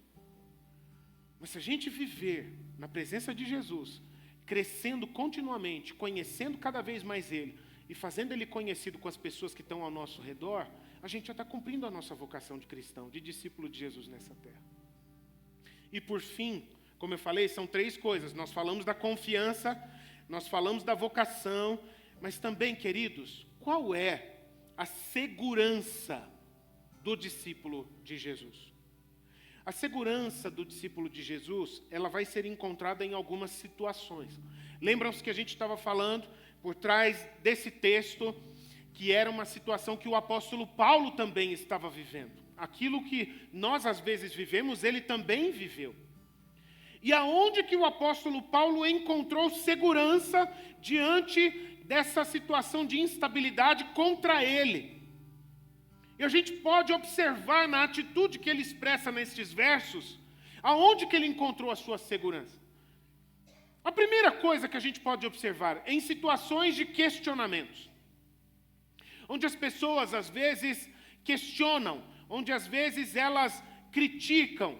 Mas se a gente viver na presença de Jesus, crescendo continuamente, conhecendo cada vez mais Ele e fazendo Ele conhecido com as pessoas que estão ao nosso redor, a gente já está cumprindo a nossa vocação de cristão, de discípulo de Jesus nessa terra. E por fim, como eu falei, são três coisas. Nós falamos da confiança, nós falamos da vocação, mas também, queridos, qual é a segurança do discípulo de Jesus? A segurança do discípulo de Jesus, ela vai ser encontrada em algumas situações. Lembram-se que a gente estava falando por trás desse texto, que era uma situação que o apóstolo Paulo também estava vivendo. Aquilo que nós às vezes vivemos, ele também viveu. E aonde que o apóstolo Paulo encontrou segurança diante dessa situação de instabilidade contra ele? E a gente pode observar na atitude que ele expressa nestes versos, aonde que ele encontrou a sua segurança. A primeira coisa que a gente pode observar é em situações de questionamentos, onde as pessoas às vezes questionam, onde às vezes elas criticam,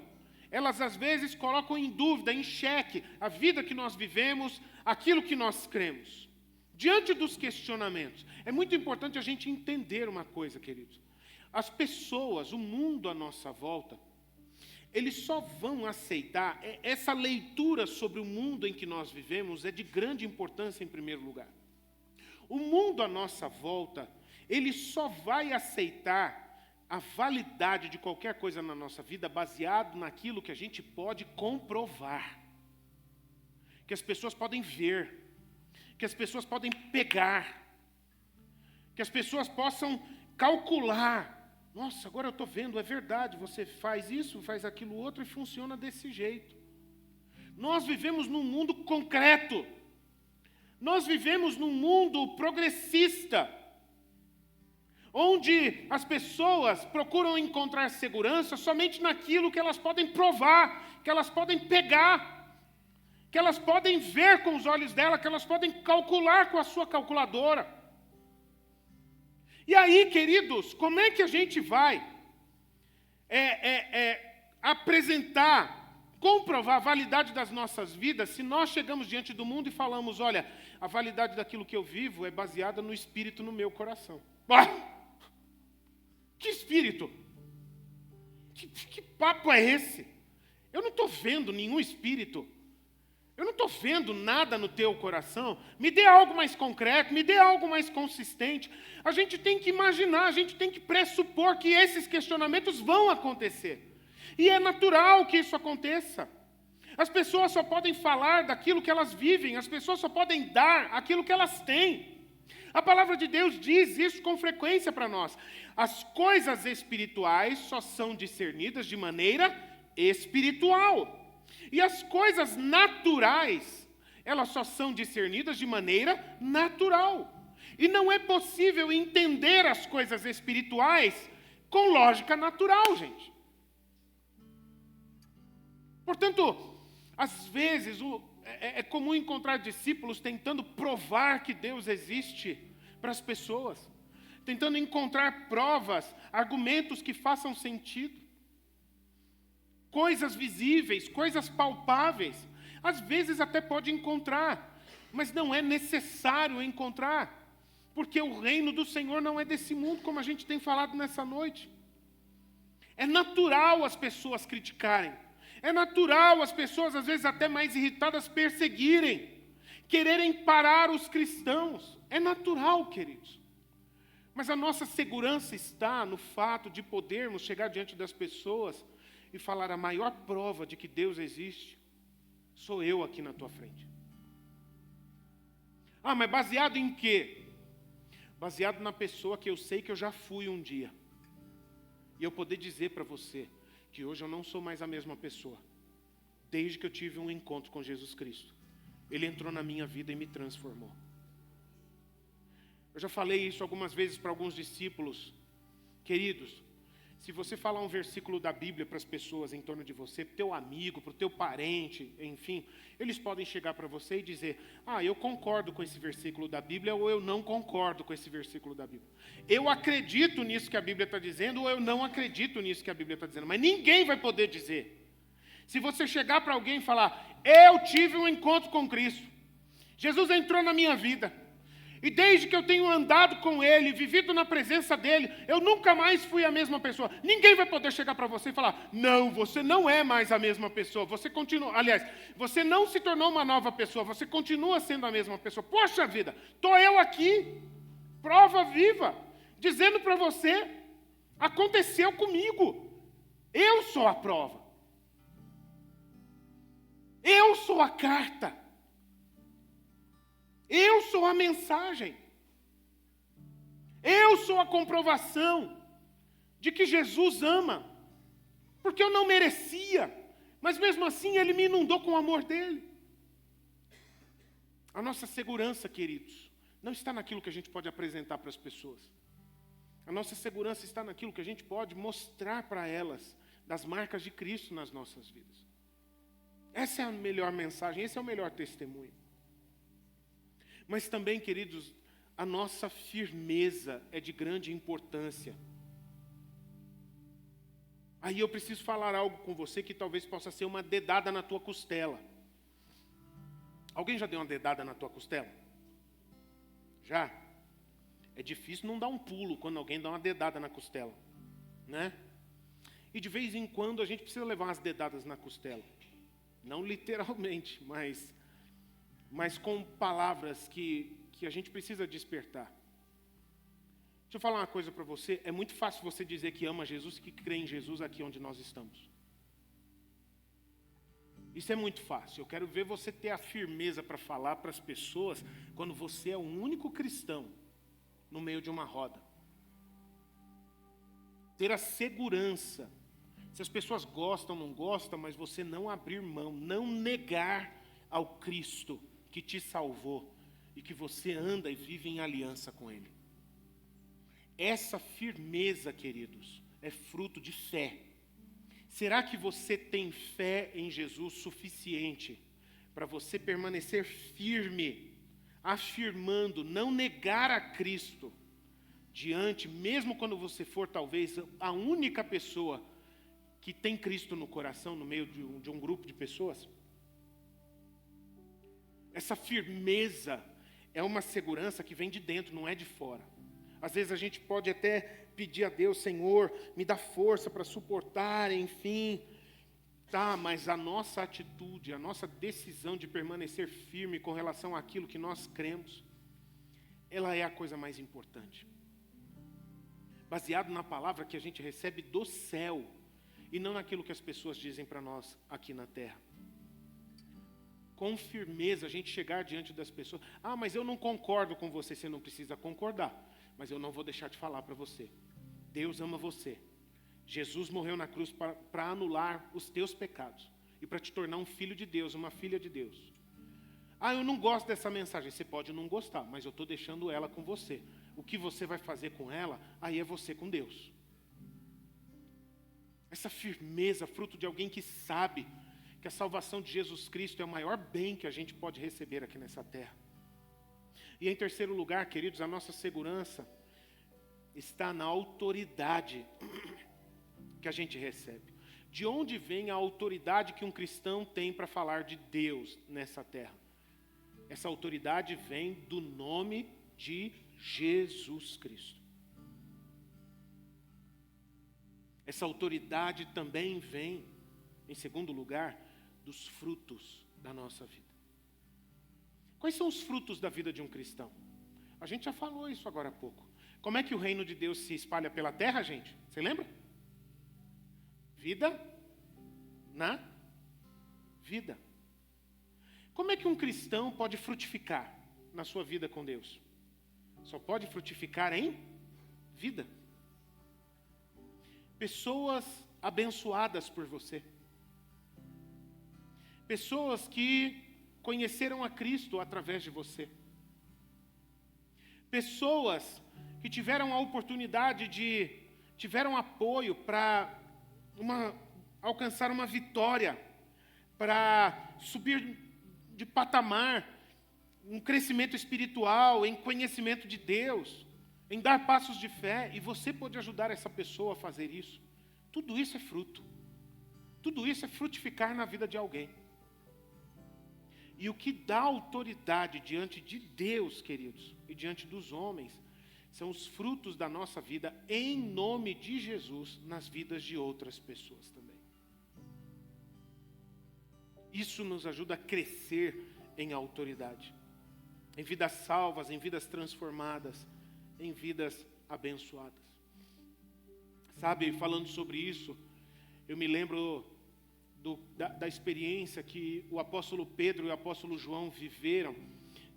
elas às vezes colocam em dúvida, em xeque, a vida que nós vivemos, aquilo que nós cremos. Diante dos questionamentos, é muito importante a gente entender uma coisa, queridos. As pessoas, o mundo à nossa volta, eles só vão aceitar, essa leitura sobre o mundo em que nós vivemos é de grande importância em primeiro lugar. O mundo à nossa volta, ele só vai aceitar a validade de qualquer coisa na nossa vida baseado naquilo que a gente pode comprovar. Que as pessoas podem ver, que as pessoas podem pegar, que as pessoas possam calcular. Nossa, agora eu estou vendo, é verdade, você faz isso, faz aquilo outro e funciona desse jeito. Nós vivemos num mundo concreto. Nós vivemos num mundo progressista, onde as pessoas procuram encontrar segurança somente naquilo que elas podem provar, que elas podem pegar, que elas podem ver com os olhos dela, que elas podem calcular com a sua calculadora. E aí, queridos, como é que a gente vai apresentar, comprovar a validade das nossas vidas se nós chegamos diante do mundo e falamos, olha, a validade daquilo que eu vivo é baseada no Espírito no meu coração. Ah! Que espírito? Que papo é esse? Eu não estou vendo nenhum espírito. Eu não estou vendo nada no teu coração. Me dê algo mais concreto, me dê algo mais consistente. A gente tem que imaginar, a gente tem que pressupor que esses questionamentos vão acontecer. E é natural que isso aconteça. As pessoas só podem falar daquilo que elas vivem, as pessoas só podem dar aquilo que elas têm. A palavra de Deus diz isso com frequência para nós. As coisas espirituais só são discernidas de maneira espiritual. E as coisas naturais, elas só são discernidas de maneira natural. E não é possível entender as coisas espirituais com lógica natural, gente. Portanto, às vezes, é comum encontrar discípulos tentando provar que Deus existe para as pessoas, tentando encontrar provas, argumentos que façam sentido, coisas visíveis, coisas palpáveis. Às vezes até pode encontrar, mas não é necessário encontrar, porque o reino do Senhor não é desse mundo, como a gente tem falado nessa noite. É natural as pessoas criticarem. É natural as pessoas, às vezes até mais irritadas, perseguirem, quererem parar os cristãos. É natural, queridos. Mas a nossa segurança está no fato de podermos chegar diante das pessoas e falar: a maior prova de que Deus existe sou eu aqui na tua frente. Ah, mas baseado em quê? Baseado na pessoa que eu sei que eu já fui um dia. E eu poder dizer para você que hoje eu não sou mais a mesma pessoa, desde que eu tive um encontro com Jesus Cristo. Ele entrou na minha vida e me transformou. Eu já falei isso algumas vezes para alguns discípulos. Queridos, se você falar um versículo da Bíblia para as pessoas em torno de você, para o teu amigo, para o teu parente, enfim, eles podem chegar para você e dizer: ah, eu concordo com esse versículo da Bíblia, ou eu não concordo com esse versículo da Bíblia. Eu acredito nisso que a Bíblia está dizendo, ou eu não acredito nisso que a Bíblia está dizendo. Mas ninguém vai poder dizer. Se você chegar para alguém e falar: eu tive um encontro com Cristo, Jesus entrou na minha vida, e desde que eu tenho andado com Ele, vivido na presença dEle, eu nunca mais fui a mesma pessoa. Ninguém vai poder chegar para você e falar: não, você não é mais a mesma pessoa. Você continua, aliás, você não se tornou uma nova pessoa, você continua sendo a mesma pessoa. Poxa vida, estou eu aqui, prova viva, dizendo para você: aconteceu comigo. Eu sou a prova. Eu sou a carta. Eu sou a mensagem. Eu sou a comprovação de que Jesus ama. Porque eu não merecia, mas mesmo assim Ele me inundou com o amor dEle. A nossa segurança, queridos, não está naquilo que a gente pode apresentar para as pessoas. A nossa segurança está naquilo que a gente pode mostrar para elas, das marcas de Cristo nas nossas vidas. Essa é a melhor mensagem, esse é o melhor testemunho. Mas também, queridos, a nossa firmeza é de grande importância. Aí eu preciso falar algo com você que talvez possa ser uma dedada na tua costela. Alguém já deu uma dedada na tua costela? Já? É difícil não dar um pulo quando alguém dá uma dedada na costela. né? E de vez em quando a gente precisa levar umas dedadas na costela. Não literalmente, mas com palavras que a gente precisa despertar. Deixa eu falar uma coisa para você. É muito fácil você dizer que ama Jesus e que crê em Jesus aqui onde nós estamos. Isso é muito fácil. Eu quero ver você ter a firmeza para falar para as pessoas quando você é o único cristão no meio de uma roda. Ter a segurança. Se as pessoas gostam ou não gostam, mas você não abrir mão, não negar ao Cristo que te salvou e que você anda e vive em aliança com Ele. Essa firmeza, queridos, é fruto de fé. Será que você tem fé em Jesus suficiente para você permanecer firme, afirmando, não negar a Cristo diante, mesmo quando você for talvez a única pessoa que tem Cristo no coração, no meio de um grupo de pessoas? Essa firmeza é uma segurança que vem de dentro, não é de fora. Às vezes a gente pode até pedir a Deus, Senhor, me dá força para suportar, enfim. Tá, mas a nossa atitude, a nossa decisão de permanecer firme com relação àquilo que nós cremos, ela é a coisa mais importante. Baseado na palavra que a gente recebe do céu, e não naquilo que as pessoas dizem para nós aqui na terra. Com firmeza, a gente chegar diante das pessoas. Ah, mas eu não concordo com você, você não precisa concordar. Mas eu não vou deixar de falar para você. Deus ama você. Jesus morreu na cruz para anular os teus pecados. E para te tornar um filho de Deus, uma filha de Deus. Ah, eu não gosto dessa mensagem. Você pode não gostar, mas eu estou deixando ela com você. O que você vai fazer com ela, aí é você com Deus. Essa firmeza, fruto de alguém que sabe que a salvação de Jesus Cristo é o maior bem que a gente pode receber aqui nessa terra. E em terceiro lugar, queridos, a nossa segurança está na autoridade que a gente recebe. De onde vem a autoridade que um cristão tem para falar de Deus nessa terra? Essa autoridade vem do nome de Jesus Cristo. Essa autoridade também vem, em segundo lugar, dos frutos da nossa vida. Quais são os frutos da vida de um cristão? A gente já falou isso agora há pouco. Como é que o reino de Deus se espalha pela terra, gente? Você lembra? Vida na vida. Como é que um cristão pode frutificar na sua vida com Deus? Só pode frutificar em vida. Pessoas abençoadas por você. Pessoas que conheceram a Cristo através de você. Pessoas que tiveram a oportunidade tiveram apoio para alcançar uma vitória, para subir de patamar, um crescimento espiritual, em conhecimento de Deus, em dar passos de fé, e você pode ajudar essa pessoa a fazer isso. Tudo isso é fruto. Tudo isso é frutificar na vida de alguém. E o que dá autoridade diante de Deus, queridos, e diante dos homens, são os frutos da nossa vida em nome de Jesus nas vidas de outras pessoas também. Isso nos ajuda a crescer em autoridade, em vidas salvas, em vidas transformadas, em vidas abençoadas. Sabe, falando sobre isso, eu me lembro da experiência que o apóstolo Pedro e o apóstolo João viveram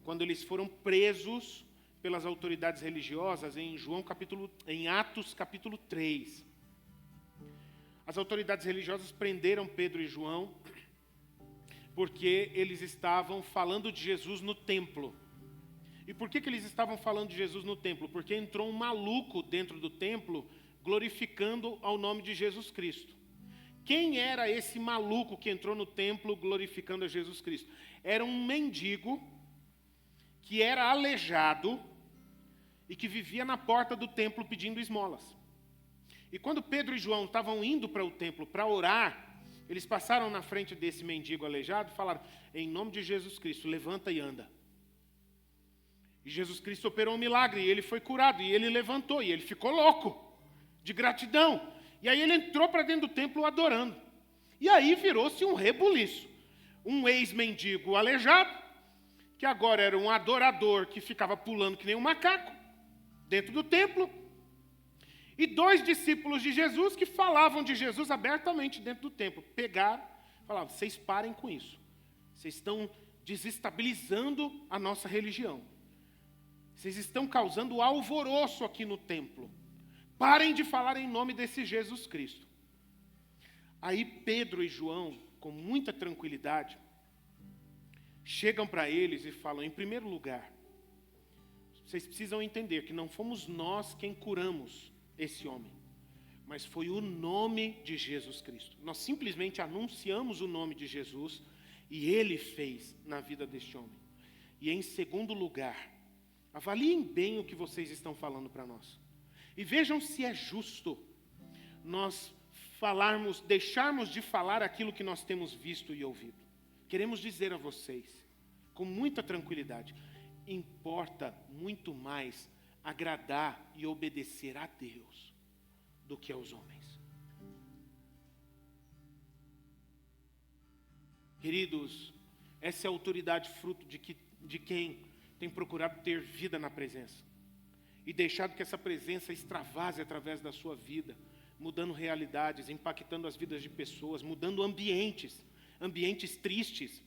quando eles foram presos pelas autoridades religiosas em Atos capítulo 3. As autoridades religiosas prenderam Pedro e João porque eles estavam falando de Jesus no templo. E por que eles estavam falando de Jesus no templo? Porque entrou um maluco dentro do templo glorificando ao nome de Jesus Cristo. Quem era esse maluco que entrou no templo glorificando a Jesus Cristo? Era um mendigo que era aleijado e que vivia na porta do templo pedindo esmolas. E quando Pedro e João estavam indo para o templo para orar, eles passaram na frente desse mendigo aleijado e falaram: em nome de Jesus Cristo, levanta e anda. E Jesus Cristo operou um milagre, e ele foi curado, e ele levantou, e ele ficou louco. de gratidão. E aí ele entrou para dentro do templo adorando. E aí virou-se um rebuliço. Um ex-mendigo aleijado, que agora era um adorador que ficava pulando que nem um macaco dentro do templo. E 2 discípulos de Jesus que falavam de Jesus abertamente dentro do templo. Pegaram, falavam, vocês parem com isso. Vocês estão desestabilizando a nossa religião. Vocês estão causando alvoroço aqui no templo. Parem de falar em nome desse Jesus Cristo. Aí Pedro e João, com muita tranquilidade, chegam para eles e falam, em primeiro lugar, vocês precisam entender que não fomos nós quem curamos esse homem, mas foi o nome de Jesus Cristo. Nós simplesmente anunciamos o nome de Jesus e ele fez na vida deste homem. E em segundo lugar, avaliem bem o que vocês estão falando para nós. E vejam se é justo nós deixarmos de falar aquilo que nós temos visto e ouvido. Queremos dizer a vocês, com muita tranquilidade, importa muito mais agradar e obedecer a Deus do que aos homens. Queridos, essa é a autoridade fruto de quem tem procurado ter vida na presença e deixado que essa presença extravase através da sua vida, mudando realidades, impactando as vidas de pessoas, mudando ambientes tristes,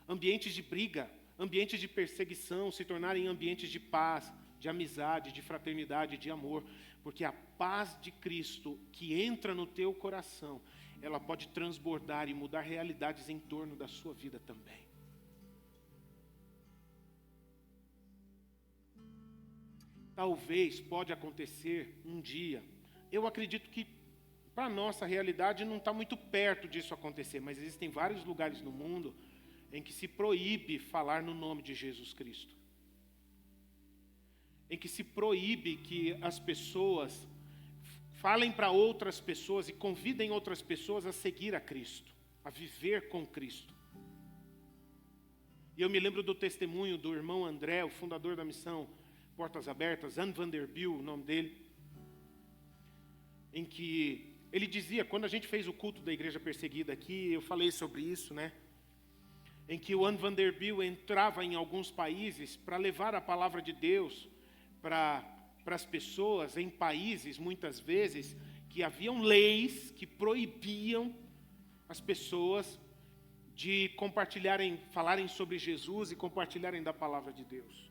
ambientes de briga, ambientes de perseguição, se tornarem ambientes de paz, de amizade, de fraternidade, de amor, porque a paz de Cristo que entra no teu coração, ela pode transbordar e mudar realidades em torno da sua vida também. Talvez pode acontecer um dia, eu acredito que para a nossa realidade não está muito perto disso acontecer, mas existem vários lugares no mundo em que se proíbe falar no nome de Jesus Cristo. Em que se proíbe que as pessoas falem para outras pessoas e convidem outras pessoas a seguir a Cristo, a viver com Cristo. E eu me lembro do testemunho do irmão André, o fundador da missão Portas Abertas, Ann Vanderbilt, o nome dele, em que ele dizia, quando a gente fez o culto da igreja perseguida aqui, eu falei sobre isso, né? Em que o Ann Vanderbilt entrava em alguns países para levar a palavra de Deus para as pessoas em países, muitas vezes, que haviam leis que proibiam as pessoas de falarem sobre Jesus e compartilharem da palavra de Deus.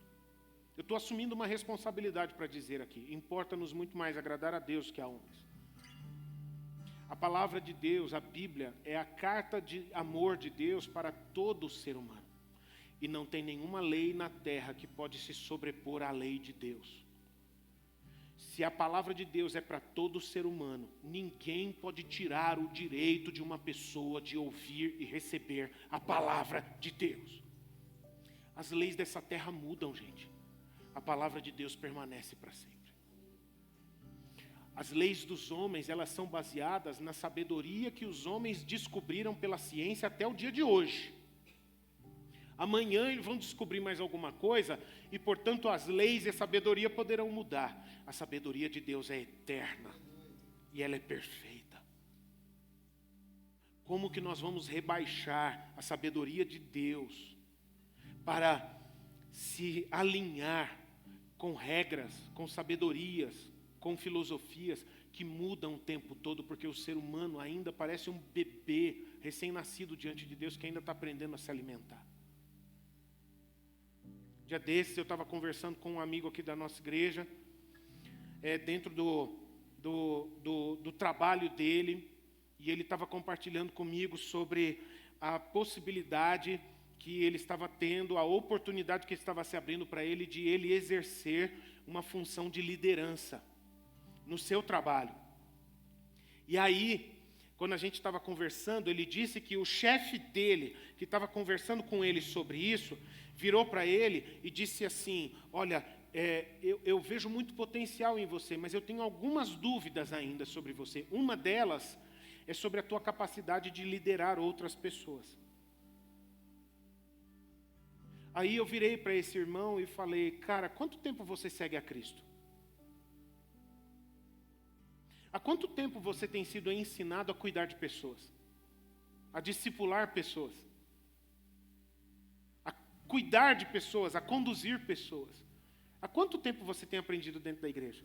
Eu estou assumindo uma responsabilidade para dizer aqui, importa-nos muito mais agradar a Deus que a homens. A palavra de Deus, a Bíblia, é a carta de amor de Deus para todo ser humano. E não tem nenhuma lei na terra que pode se sobrepor à lei de Deus. Se a palavra de Deus é para todo ser humano, ninguém pode tirar o direito de uma pessoa de ouvir e receber a palavra de Deus. As leis dessa terra mudam, gente. A palavra de Deus permanece para sempre. As leis dos homens, elas são baseadas na sabedoria que os homens descobriram pela ciência até o dia de hoje. Amanhã eles vão descobrir mais alguma coisa e, portanto, as leis e a sabedoria poderão mudar. A sabedoria de Deus é eterna e ela é perfeita. Como que nós vamos rebaixar a sabedoria de Deus para se alinhar com regras, com sabedorias, com filosofias que mudam o tempo todo, porque o ser humano ainda parece um bebê recém-nascido diante de Deus que ainda está aprendendo a se alimentar. Dia desses eu estava conversando com um amigo aqui da nossa igreja, dentro do trabalho dele, e ele estava compartilhando comigo sobre a possibilidade que ele estava tendo, a oportunidade que estava se abrindo para ele de ele exercer uma função de liderança no seu trabalho. E aí, quando a gente estava conversando, ele disse que o chefe dele, que estava conversando com ele sobre isso, virou para ele e disse assim, olha, eu vejo muito potencial em você, mas eu tenho algumas dúvidas ainda sobre você. Uma delas é sobre a tua capacidade de liderar outras pessoas. Aí eu virei para esse irmão e falei, cara, quanto tempo você segue a Cristo? Há quanto tempo você tem sido ensinado a cuidar de pessoas? A discipular pessoas? A cuidar de pessoas, a conduzir pessoas? Há quanto tempo você tem aprendido dentro da igreja?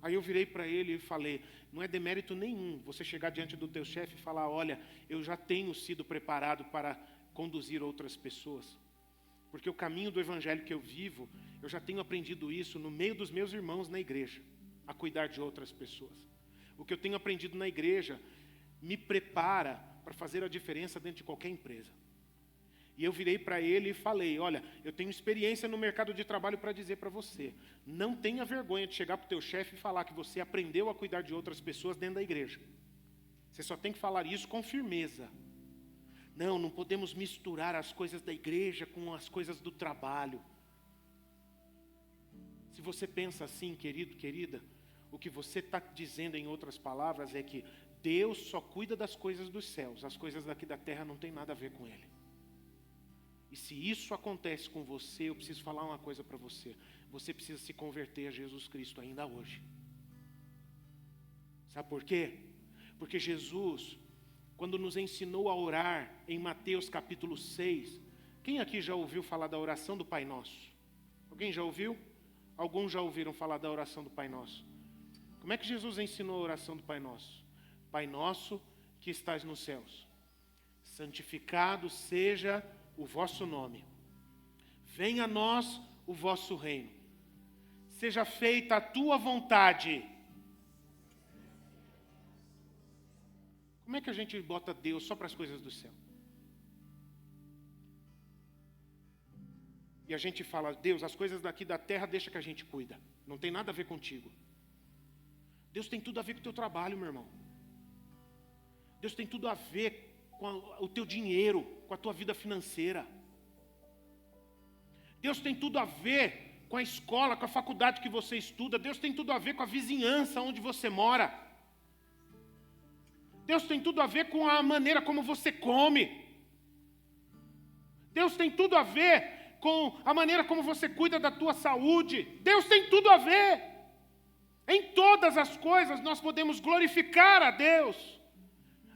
Aí eu virei para ele e falei, não é demérito nenhum você chegar diante do teu chefe e falar, olha, eu já tenho sido preparado para conduzir outras pessoas. Porque o caminho do evangelho que eu vivo, eu já tenho aprendido isso no meio dos meus irmãos na igreja, a cuidar de outras pessoas. O que eu tenho aprendido na igreja me prepara para fazer a diferença dentro de qualquer empresa. E eu virei para ele e falei, olha, eu tenho experiência no mercado de trabalho para dizer para você, não tenha vergonha de chegar para o teu chefe e falar que você aprendeu a cuidar de outras pessoas dentro da igreja. Você só tem que falar isso com firmeza. Não podemos misturar as coisas da igreja com as coisas do trabalho. Se você pensa assim, querido, querida, o que você está dizendo em outras palavras é que Deus só cuida das coisas dos céus, as coisas daqui da terra não tem nada a ver com Ele. E se isso acontece com você, eu preciso falar uma coisa para você. Você precisa se converter a Jesus Cristo ainda hoje. Sabe por quê? Porque Jesus, quando nos ensinou a orar em Mateus capítulo 6, quem aqui já ouviu falar da oração do Pai Nosso? Alguém já ouviu? Alguns já ouviram falar da oração do Pai Nosso. Como é que Jesus ensinou a oração do Pai Nosso? Pai Nosso que estás nos céus, santificado seja o vosso nome. Venha a nós o vosso reino. Seja feita a tua vontade. Como é que a gente bota Deus só para as coisas do céu? E a gente fala, Deus, as coisas daqui da terra deixa que a gente cuida. Não tem nada a ver contigo. Deus tem tudo a ver com o teu trabalho, meu irmão. Deus tem tudo a ver com o teu dinheiro, com a tua vida financeira. Deus tem tudo a ver com a escola, com a faculdade que você estuda. Deus tem tudo a ver com a vizinhança onde você mora. Deus tem tudo a ver com a maneira como você come. Deus tem tudo a ver com a maneira como você cuida da tua saúde. Deus tem tudo a ver. Em todas as coisas nós podemos glorificar a Deus,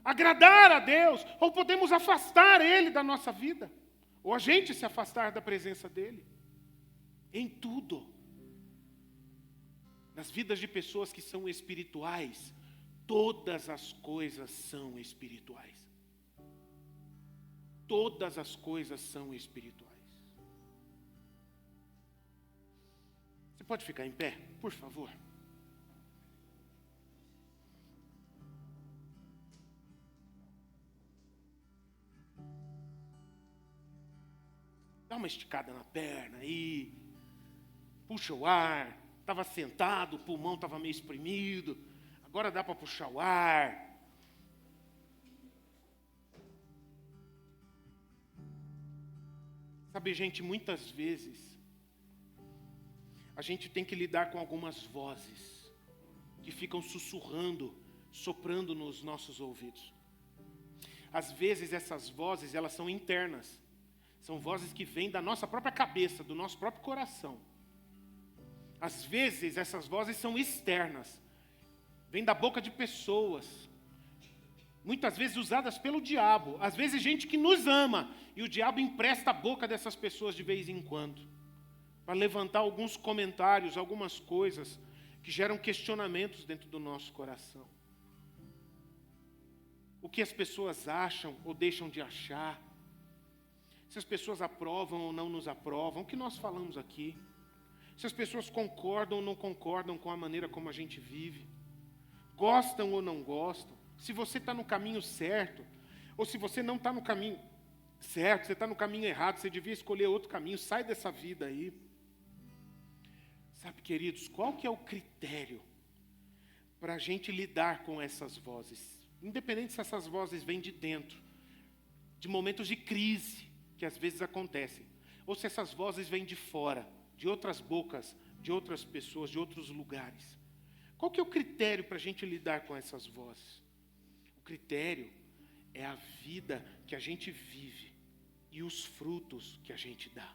agradar a Deus, ou podemos afastar Ele da nossa vida, ou a gente se afastar da presença dEle. Em tudo. Nas vidas de pessoas que são espirituais, todas as coisas são espirituais. Todas as coisas são espirituais. Você pode ficar em pé, por favor? Dá uma esticada na perna aí, puxa o ar. Estava sentado, o pulmão estava meio espremido, agora dá para puxar o ar. Sabe, gente, muitas vezes a gente tem que lidar com algumas vozes que ficam sussurrando, soprando nos nossos ouvidos. Às vezes essas vozes, elas são internas. São vozes que vêm da nossa própria cabeça, do nosso próprio coração. Às vezes, essas vozes são externas. Vêm da boca de pessoas. Muitas vezes usadas pelo diabo. Às vezes, gente que nos ama. E o diabo empresta a boca dessas pessoas de vez em quando. Para levantar alguns comentários, algumas coisas que geram questionamentos dentro do nosso coração. O que as pessoas acham ou deixam de achar. Se as pessoas aprovam ou não nos aprovam, o que nós falamos aqui. Se as pessoas concordam ou não concordam com a maneira como a gente vive. Gostam ou não gostam. Se você está no caminho certo, ou se você não está no caminho certo, você está no caminho errado, você devia escolher outro caminho, sai dessa vida aí. Sabe, queridos, qual que é o critério para a gente lidar com essas vozes? Independente se essas vozes vêm de dentro, de momentos de crise, que às vezes acontecem, ou se essas vozes vêm de fora, de outras bocas, de outras pessoas, de outros lugares. Qual que é o critério para a gente lidar com essas vozes? O critério é a vida que a gente vive e os frutos que a gente dá.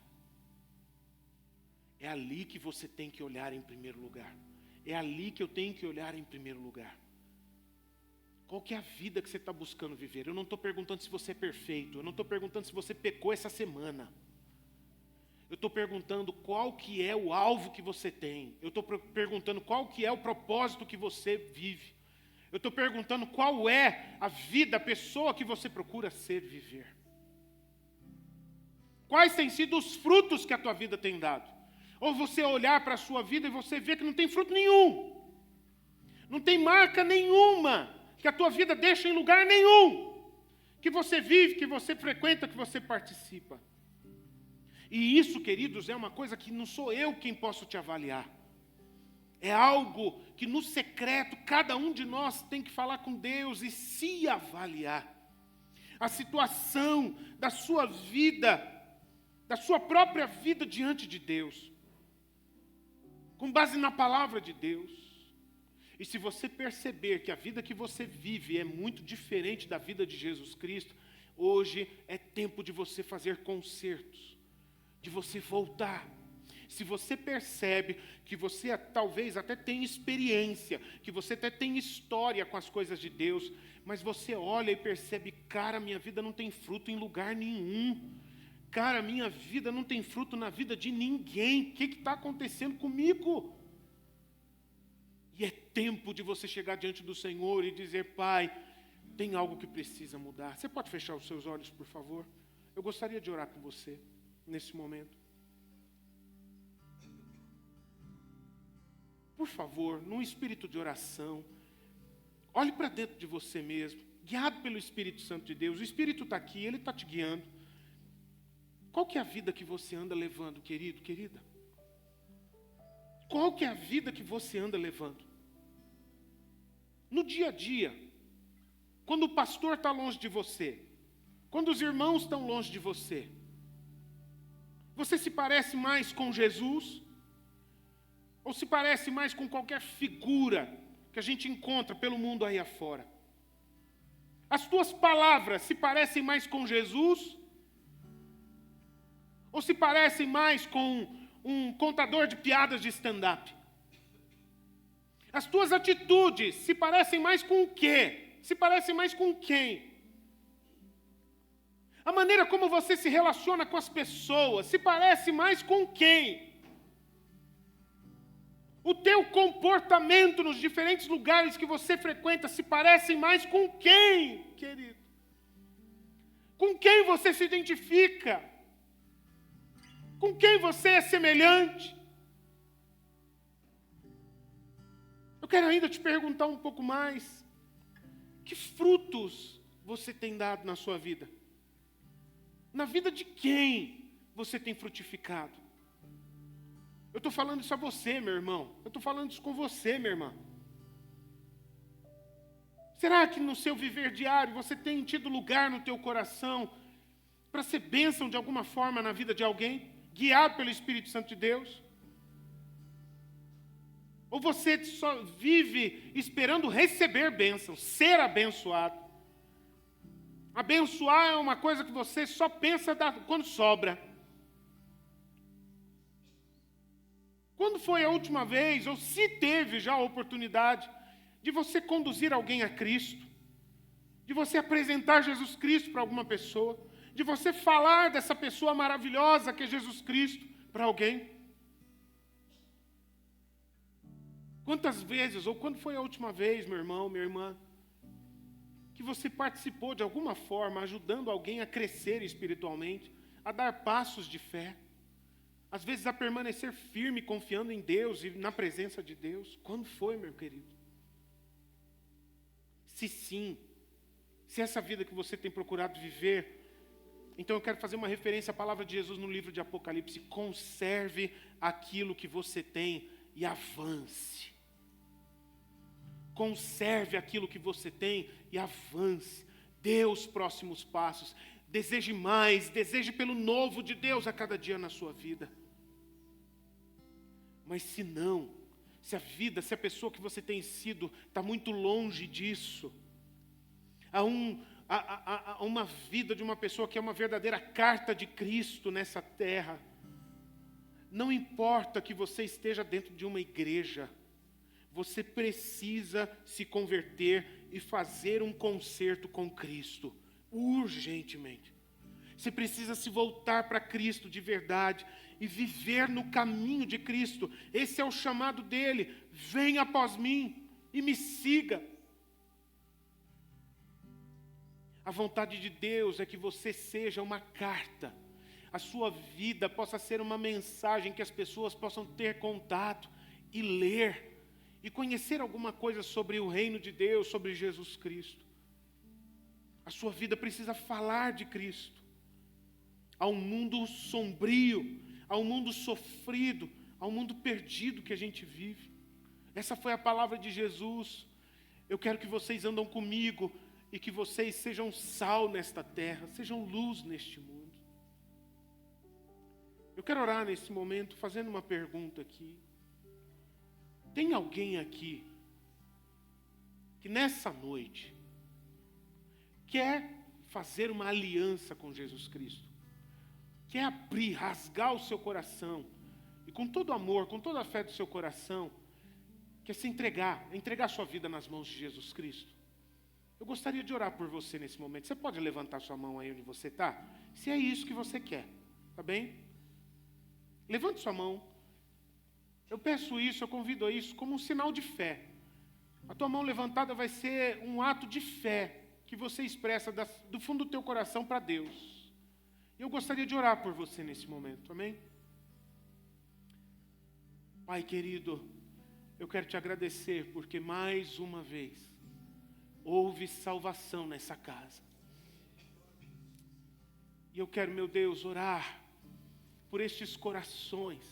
É ali que você tem que olhar em primeiro lugar. É ali que eu tenho que olhar em primeiro lugar. Qual que é a vida que você está buscando viver? Eu não estou perguntando se você é perfeito. Eu não estou perguntando se você pecou essa semana. Eu estou perguntando qual que é o alvo que você tem. Eu estou perguntando qual que é o propósito que você vive. Eu estou perguntando qual é a vida, a pessoa que você procura ser e viver. Quais têm sido os frutos que a tua vida tem dado? Ou você olhar para a sua vida e você vê que não tem fruto nenhum. Não tem marca nenhuma que a tua vida deixa em lugar nenhum. Que você vive, que você frequenta, que você participa. E isso, queridos, é uma coisa que não sou eu quem posso te avaliar. É algo que no secreto cada um de nós tem que falar com Deus e se avaliar. A situação da sua vida, da sua própria vida diante de Deus. Com base na palavra de Deus. E se você perceber que a vida que você vive é muito diferente da vida de Jesus Cristo, hoje é tempo de você fazer consertos, de você voltar. Se você percebe que você talvez até tem experiência, que você até tem história com as coisas de Deus, mas você olha e percebe, cara, minha vida não tem fruto em lugar nenhum. Cara, minha vida não tem fruto na vida de ninguém. O que está acontecendo comigo? E é tempo de você chegar diante do Senhor e dizer, Pai, tem algo que precisa mudar. Você pode fechar os seus olhos, por favor? Eu gostaria de orar com você nesse momento. Por favor, num espírito de oração, olhe para dentro de você mesmo, guiado pelo Espírito Santo de Deus. O Espírito está aqui, Ele está te guiando. Qual que é a vida que você anda levando, querido, querida? Qual que é a vida que você anda levando? No dia a dia, quando o pastor está longe de você, quando os irmãos estão longe de você, você se parece mais com Jesus? Ou se parece mais com qualquer figura que a gente encontra pelo mundo aí afora? As tuas palavras se parecem mais com Jesus? Ou se parecem mais com um contador de piadas de stand-up? As tuas atitudes se parecem mais com o quê? Se parecem mais com quem? A maneira como você se relaciona com as pessoas se parece mais com quem? O teu comportamento nos diferentes lugares que você frequenta se parece mais com quem, querido? Com quem você se identifica? Com quem você é semelhante? Eu quero ainda te perguntar um pouco mais. Que frutos você tem dado na sua vida? Na vida de quem você tem frutificado? Eu estou falando isso a você, meu irmão. Eu estou falando isso com você, minha irmã. Será que no seu viver diário você tem tido lugar no teu coração para ser bênção de alguma forma na vida de alguém, guiado pelo Espírito Santo de Deus? Ou você só vive esperando receber bênção, ser abençoado? Abençoar é uma coisa que você só pensa quando sobra. Quando foi a última vez, ou se teve já a oportunidade, de você conduzir alguém a Cristo, de você apresentar Jesus Cristo para alguma pessoa, de você falar dessa pessoa maravilhosa que é Jesus Cristo para alguém? Quantas vezes, ou quando foi a última vez, meu irmão, minha irmã, que você participou de alguma forma, ajudando alguém a crescer espiritualmente, a dar passos de fé, às vezes a permanecer firme, confiando em Deus e na presença de Deus? Quando foi, meu querido? Se sim, se essa vida que você tem procurado viver, então eu quero fazer uma referência à palavra de Jesus no livro de Apocalipse. Conserve aquilo que você tem e avance. Conserve aquilo que você tem e avance. Dê os próximos passos. Deseje mais, deseje pelo novo de Deus a cada dia na sua vida. Mas se não, se a pessoa que você tem sido está muito longe disso, há uma vida de uma pessoa que é uma verdadeira carta de Cristo nessa terra, não importa que você esteja dentro de uma igreja, você precisa se converter e fazer um concerto com Cristo, urgentemente. Você precisa se voltar para Cristo de verdade e viver no caminho de Cristo. Esse é o chamado dele. Venha após mim e me siga. A vontade de Deus é que você seja uma carta. A sua vida possa ser uma mensagem que as pessoas possam ter contato e ler e conhecer alguma coisa sobre o reino de Deus, sobre Jesus Cristo. A sua vida precisa falar de Cristo. Ao mundo sombrio, ao mundo sofrido, ao mundo perdido que a gente vive. Essa foi a palavra de Jesus. Eu quero que vocês andam comigo e que vocês sejam sal nesta terra, sejam luz neste mundo. Eu quero orar nesse momento fazendo uma pergunta aqui. Tem alguém aqui que nessa noite quer fazer uma aliança com Jesus Cristo? Quer abrir, rasgar o seu coração e com todo amor, com toda a fé do seu coração, quer se entregar sua vida nas mãos de Jesus Cristo? Eu gostaria de orar por você nesse momento. Você pode levantar sua mão aí onde você está? Se é isso que você quer, tá bem? Levante sua mão. Eu peço isso, eu convido a isso como um sinal de fé. A tua mão levantada vai ser um ato de fé que você expressa do fundo do teu coração para Deus. E eu gostaria de orar por você nesse momento, amém? Pai querido, eu quero te agradecer porque mais uma vez houve salvação nessa casa. E eu quero, meu Deus, orar por estes corações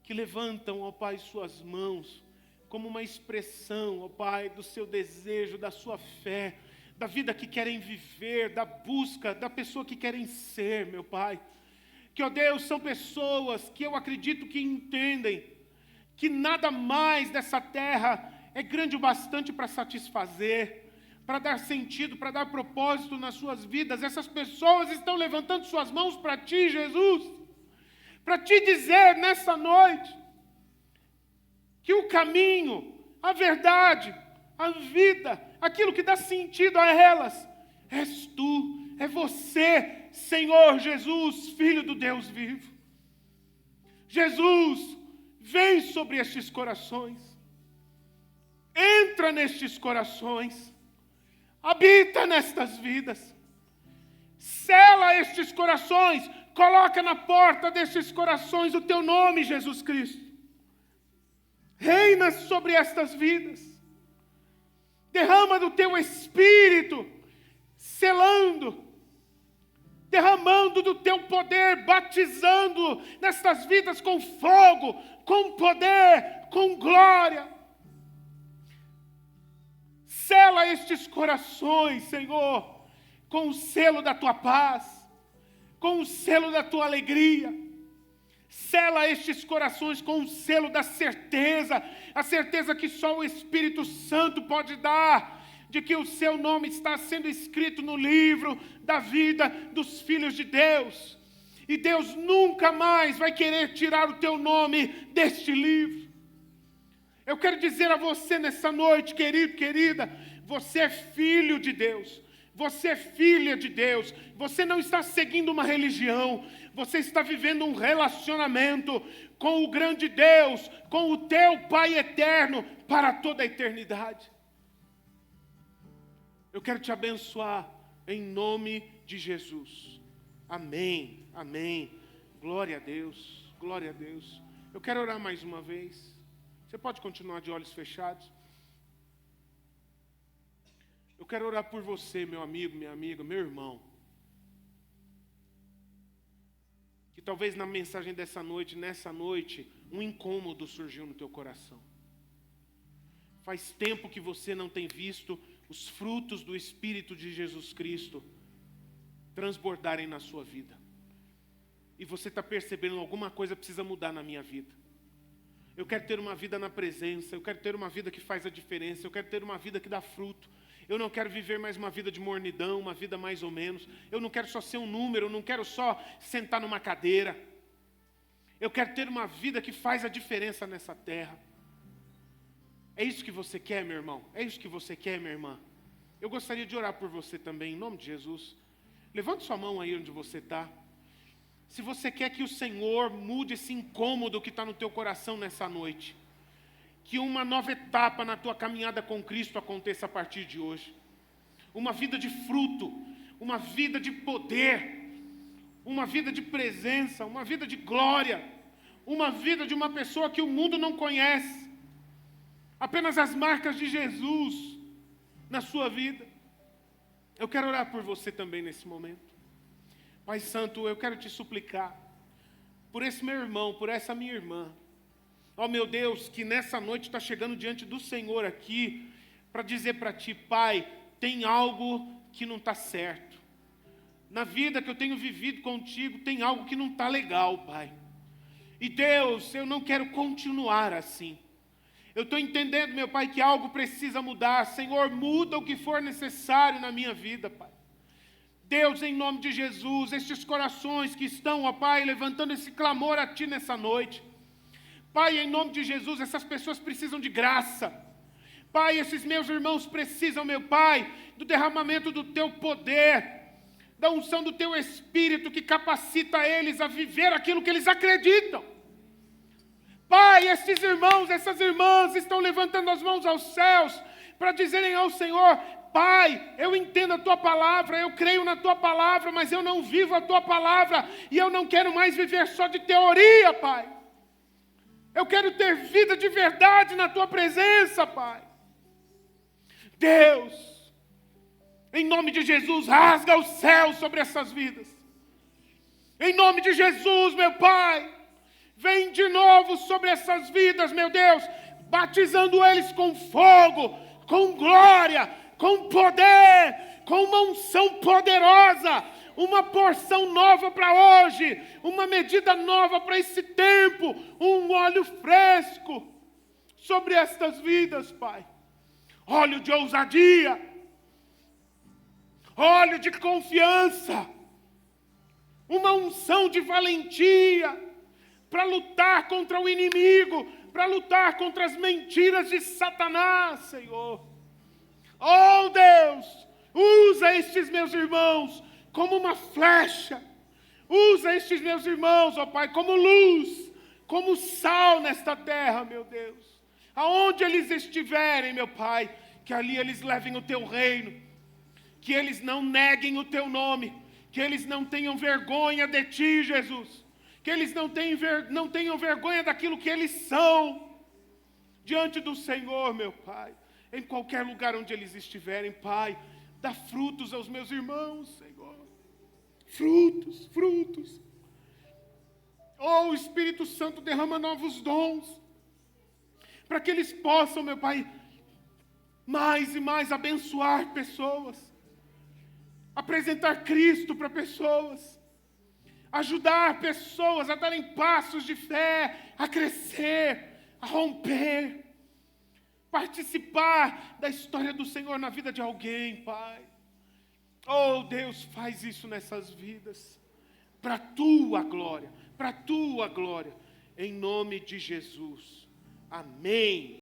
que levantam, ó Pai, suas mãos como uma expressão, ó Pai, do seu desejo, da sua fé, da vida que querem viver, da busca, da pessoa que querem ser, meu Pai. Que, ó Deus, são pessoas que eu acredito que entendem que nada mais dessa terra é grande o bastante para satisfazer, para dar sentido, para dar propósito nas suas vidas. Essas pessoas estão levantando suas mãos para Ti, Jesus, para Te dizer nessa noite que o caminho, a verdade, a vida, aquilo que dá sentido a elas, és Tu, é você, Senhor Jesus, Filho do Deus vivo. Jesus, vem sobre estes corações, entra nestes corações, habita nestas vidas, sela estes corações, coloca na porta destes corações o Teu nome, Jesus Cristo. Reina sobre estas vidas, derrama do Teu Espírito, selando, derramando do Teu poder, batizando nestas vidas com fogo, com poder, com glória. Sela estes corações, Senhor, com o selo da Tua paz, com o selo da Tua alegria. Sela estes corações com o selo da certeza, a certeza que só o Espírito Santo pode dar, de que o Seu nome está sendo escrito no livro da vida dos filhos de Deus. E Deus nunca mais vai querer tirar o Teu nome deste livro. Eu quero dizer a você nessa noite, querido, querida, você é filho de Deus. Você é filha de Deus. Você não está seguindo uma religião. Você está vivendo um relacionamento com o grande Deus, com o teu Pai eterno para toda a eternidade. Eu quero te abençoar em nome de Jesus. Amém, amém. Glória a Deus, glória a Deus. Eu quero orar mais uma vez. Você pode continuar de olhos fechados? Eu quero orar por você, meu amigo, minha amiga, meu irmão. Que talvez na mensagem dessa noite, nessa noite, um incômodo surgiu no teu coração. Faz tempo que você não tem visto os frutos do Espírito de Jesus Cristo transbordarem na sua vida. E você está percebendo alguma coisa precisa mudar na minha vida. Eu quero ter uma vida na presença, eu quero ter uma vida que faz a diferença, eu quero ter uma vida que dá fruto. Eu não quero viver mais uma vida de mornidão, uma vida mais ou menos. Eu não quero só ser um número, eu não quero só sentar numa cadeira. Eu quero ter uma vida que faz a diferença nessa terra. É isso que você quer, meu irmão? É isso que você quer, minha irmã? Eu gostaria de orar por você também, em nome de Jesus. Levante sua mão aí onde você está. Se você quer que o Senhor mude esse incômodo que está no teu coração nessa noite, que uma nova etapa na tua caminhada com Cristo aconteça a partir de hoje. Uma vida de fruto, uma vida de poder, uma vida de presença, uma vida de glória, uma vida de uma pessoa que o mundo não conhece. Apenas as marcas de Jesus na sua vida. Eu quero orar por você também nesse momento. Pai Santo, eu quero te suplicar por esse meu irmão, por essa minha irmã. Ó meu Deus, que nessa noite está chegando diante do Senhor aqui para dizer para ti, Pai, tem algo que não está certo. Na vida que eu tenho vivido contigo, tem algo que não está legal, Pai. E Deus, eu não quero continuar assim. Eu estou entendendo, meu Pai, que algo precisa mudar. Senhor, muda o que for necessário na minha vida, Pai. Deus, em nome de Jesus, estes corações que estão, ó Pai, levantando esse clamor a Ti nessa noite. Pai, em nome de Jesus, essas pessoas precisam de graça. Pai, esses meus irmãos precisam, meu Pai, do derramamento do Teu poder, da unção do Teu Espírito que capacita eles a viver aquilo que eles acreditam. Pai, esses irmãos, essas irmãs estão levantando as mãos aos céus para dizerem ao Senhor, Pai, eu entendo a Tua palavra, eu creio na Tua palavra, mas eu não vivo a Tua palavra e eu não quero mais viver só de teoria, Pai. Eu quero ter vida de verdade na Tua presença, Pai. Deus, em nome de Jesus, rasga os céus sobre essas vidas. Em nome de Jesus, meu Pai, vem de novo sobre essas vidas, meu Deus, batizando eles com fogo, com glória, com poder, com uma unção poderosa, uma porção nova para hoje, uma medida nova para esse tempo, um óleo fresco sobre estas vidas, Pai. Óleo de ousadia, óleo de confiança, uma unção de valentia para lutar contra o inimigo, para lutar contra as mentiras de Satanás, Senhor. Oh Deus, usa estes meus irmãos como uma flecha, usa estes meus irmãos, ó Pai, como luz, como sal nesta terra, meu Deus. Aonde eles estiverem, meu Pai, que ali eles levem o Teu reino, que eles não neguem o Teu nome, que eles não tenham vergonha de Ti, Jesus, que eles não tenham vergonha daquilo que eles são, diante do Senhor, meu Pai, em qualquer lugar onde eles estiverem, Pai, dá frutos aos meus irmãos, Senhor, frutos, frutos. Oh, Espírito Santo, derrama novos dons, para que eles possam, meu Pai, mais e mais abençoar pessoas, apresentar Cristo para pessoas, ajudar pessoas a darem passos de fé, a crescer, a romper, participar da história do Senhor na vida de alguém, Pai. Oh, Deus, faz isso nessas vidas, para a Tua glória, em nome de Jesus. Amém.